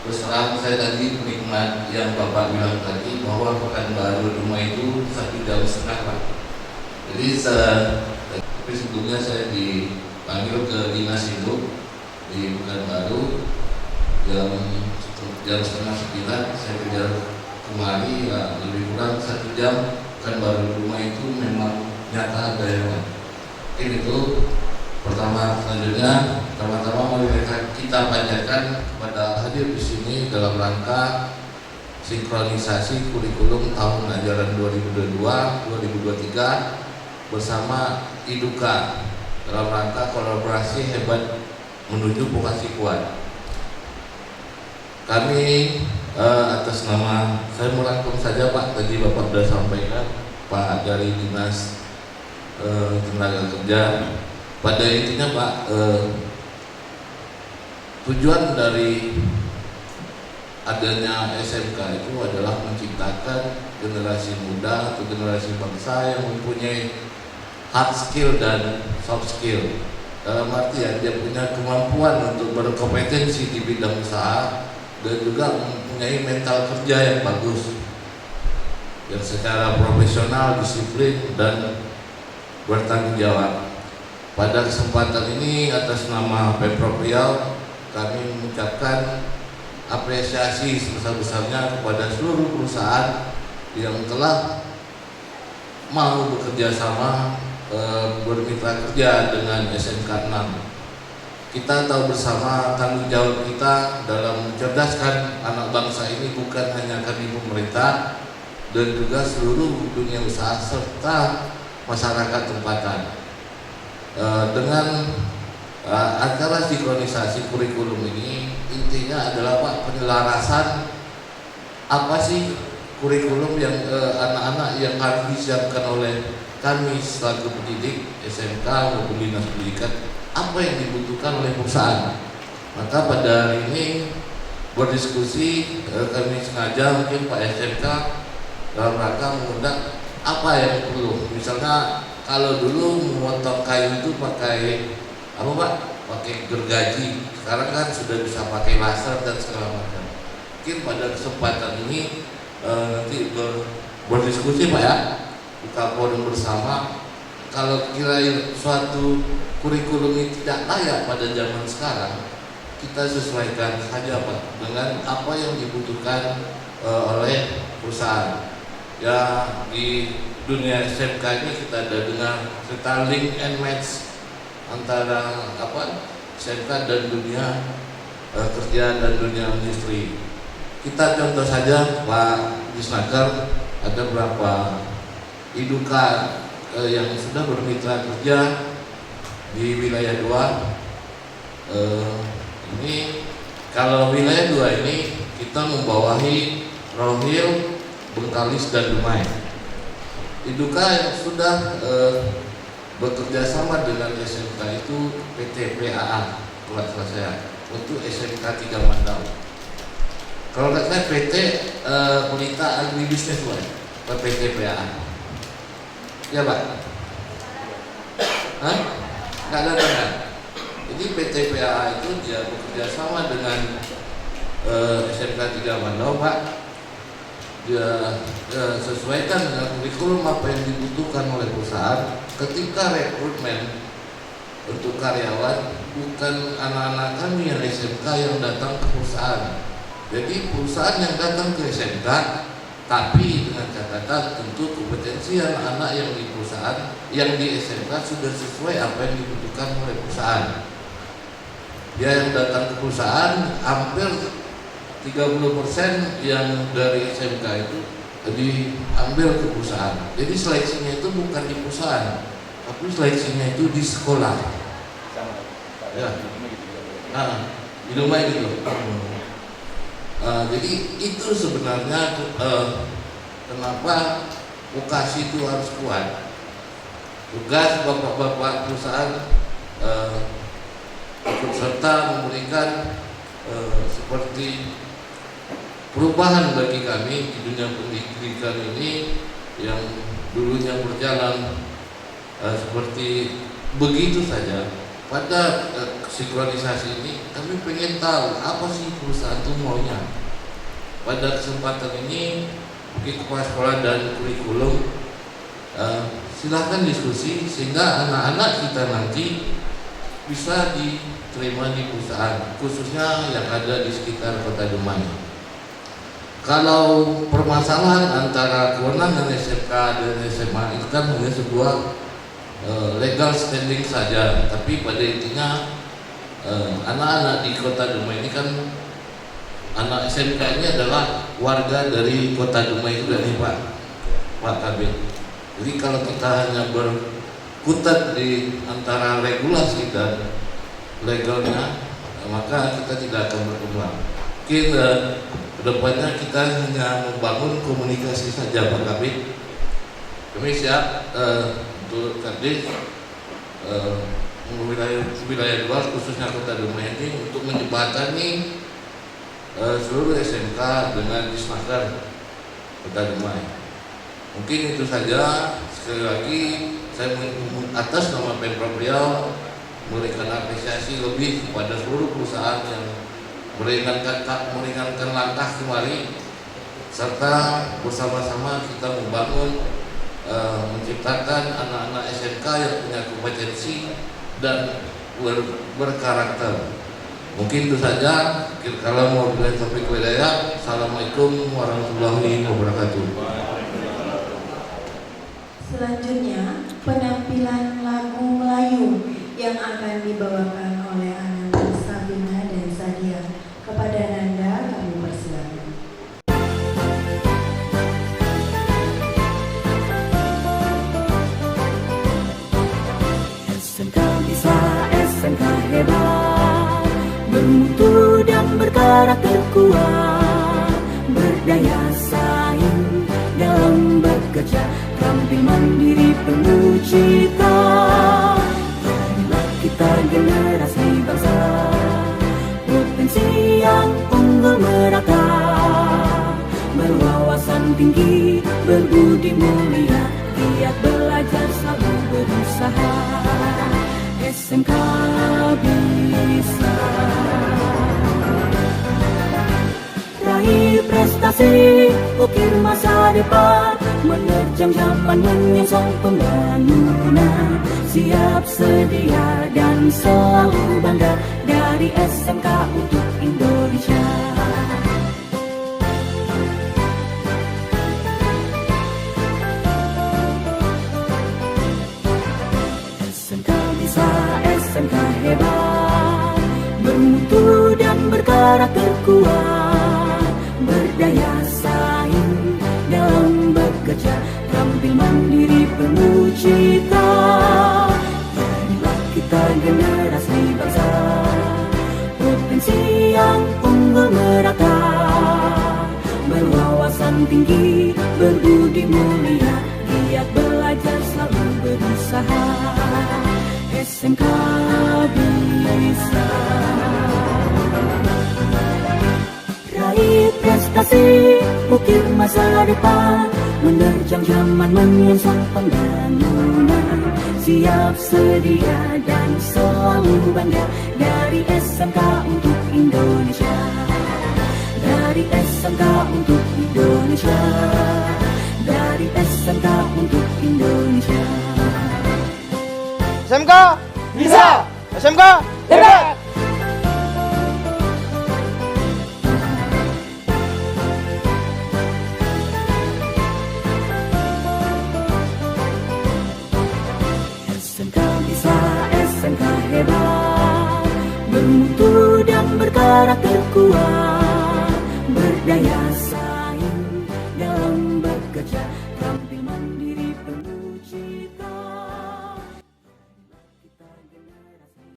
Terus terang saya tadi penikmat yang Bapak bilang tadi bahwa Pekanbaru Dumai itu 1,5 jam Pak. Jadi tapi sebelumnya saya dipanggil ke dinas itu di Pekanbaru jam 8:30 saya kejar kemari, ya, lebih kurang 1 jam. Pekanbaru Dumai itu memang nyata ada yang itu pertama. Selanjutnya pertama-tama mari kita panjatkan kepada hadir di sini dalam rangka sinkronisasi kurikulum tahun ajaran 2022-2023 bersama IDUKA dalam rangka kolaborasi hebat menuju vokasi kuat. Kami atas nama, saya merangkum saja Pak, tadi Bapak sudah sampaikan, Pak dari Dinas Tenaga Kerja. Pada intinya Pak, tujuan dari adanya SMK itu adalah menciptakan generasi muda atau generasi bangsa yang mempunyai hard skill dan soft skill. Dalam artian dia punya kemampuan untuk berkompetensi di bidang usaha dan juga mempunyai mental kerja yang bagus, yang secara profesional, disiplin dan bertanggung jawab. Pada kesempatan ini atas nama Pemprov Riau kami mengucapkan apresiasi sebesar-besarnya kepada seluruh perusahaan yang telah mau bekerja sama bermitra kerja dengan SMK 6. Kita tahu bersama tanggung jawab kita dalam mencerdaskan anak bangsa ini bukan hanya kami pemerintah dan juga seluruh dunia usaha serta masyarakat tempatan. Dengan acara sinkronisasi kurikulum ini intinya adalah Pak, penyelarasan apa sih kurikulum yang anak-anak yang harus disiapkan oleh kami selaku pendidik SMK maupun dinas pendidikan, apa yang dibutuhkan oleh perusahaan. Maka pada hari ini berdiskusi kami sengaja mungkin Pak SMK dalam rangka mengundang apa yang perlu. Misalnya kalau dulu memotong kayu itu pakai apa Pak? Pakai gergaji. Sekarang kan sudah bisa pakai laser dan segala macam. Mungkin pada kesempatan ini nanti berdiskusi Pak ya, buka forum bersama. Kalau kira suatu kurikulum ini tidak layak pada zaman sekarang, kita sesuaikan saja Pak dengan apa yang dibutuhkan oleh perusahaan. Ya, di dunia SMK ini kita ada dengan serta link and match antara SMK dan dunia kerja dan dunia industri. Kita contoh saja Pak Disnaker, ada berapa IDUKA yang sudah bermitra kerja di wilayah 2. Ini kalau wilayah 2 ini kita membawahi Rohil, Bengkalis dan Dumai. IDUKA yang sudah bekerja sama dengan SMK itu PT PAA kelas saya untuk SMK 3 Mandau. Kalau nggak salah PT Pelita Agribisnis PT PAA. Ya Pak? Hah? Nggak ada kan? Jadi PT PAA itu dia bekerja sama dengan SMK 3 Mandau Pak. Dia sesuaikan dengan kurikulum apa yang dibutuhkan oleh perusahaan ketika rekrutmen untuk karyawan, bukan anak-anak kami yang SMK yang datang ke perusahaan. Jadi perusahaan yang datang ke SMK, tapi dengan catatan tentu kompetensi anak-anak yang di perusahaan, yang di SMK sudah sesuai apa yang dibutuhkan oleh perusahaan. Dia yang datang ke perusahaan hampir 30% yang dari SMK itu diambil ke perusahaan. Jadi seleksinya itu bukan di perusahaan, tapi seleksinya itu di sekolah. Ya. Nah, di rumah gitu. Jadi itu sebenarnya kenapa vokasi itu harus kuat. Tugas bapak-bapak perusahaan ikut serta memberikan seperti perubahan bagi kami di dunia pendidikan ini yang dulunya berjalan seperti begitu saja. Pada sinkronisasi ini kami pengen tahu apa sih perusahaan itu maunya. Pada kesempatan ini mungkin kepala sekolah dan kurikulum silahkan diskusi sehingga anak-anak kita nanti bisa diterima di perusahaan, khususnya yang ada di sekitar Kota Dumai. Kalau permasalahan antara kewenangan SMK dan SMA itu kan hanya sebuah legal standing saja, tapi pada intinya anak-anak di Kota Dumai ini kan anak SMK ini adalah warga dari Kota Dumai juga nih Pak Kabit. Jadi kalau kita hanya berkutat di antara regulasi dan legalnya, maka kita tidak akan berkembang. Mungkin kedepannya kita hanya membangun komunikasi saja Pak Kabit. Kami siap untuk tadi wilayah luar khususnya Kota Dumai ini untuk menjembatani seluruh SMK dengan Disnaker Kota Dumai. Mungkin itu saja. Sekali lagi saya atas nama Pemprov Riau memberikan apresiasi lebih kepada seluruh perusahaan yang meringankan langkah kemari, serta bersama-sama kita membangun menciptakan anak-anak SMK yang punya kompetensi dan berkarakter. Mungkin itu saja. Kalau mau bilang topik hidayah, Assalamualaikum warahmatullahi wabarakatuh. Selanjutnya, penampilan lagu Melayu yang akan dibawakan oleh Ananda, Sabina, dan Sadia. Kepada Ananda, kami persilakan. SMK bisa, SMK hebat, bermutu dan berkarakter kuat, berdaya saing dalam bekerja, tampil mandiri penuh cita. Jadilah kita generasi bangsa, potensi yang unggul merata, berwawasan tinggi, berbudi mulia, giat belajar selalu berusaha. SMK bisa raih prestasi, ukir masa depan, menerjang zaman menyongsong pembangunan, siap sedia dan selalu bangga dari SMK untuk Indonesia. SMK bisa, SMK hebat, bermutu dan berkarakter kuat, berdaya saing dalam bekerja, tampil mandiri penuh cita. Jadilah kita generasi bangsa, potensi yang unggul merata, berwawasan tinggi, berbudi mulia, giat belajar selalu berusaha. SMK bisa raih prestasi, ukir masa depan, menerjang zaman menyongsong pembangunan, siap sedia dan selalu bangga dari SMK untuk Indonesia. Dari SMK untuk Indonesia, dari SMK untuk Indonesia. SMK bisa, SMK hebat. SMK bisa, SMK hebat, bermutu dan berkarakter kuat, berdaya saing dalam bekerja,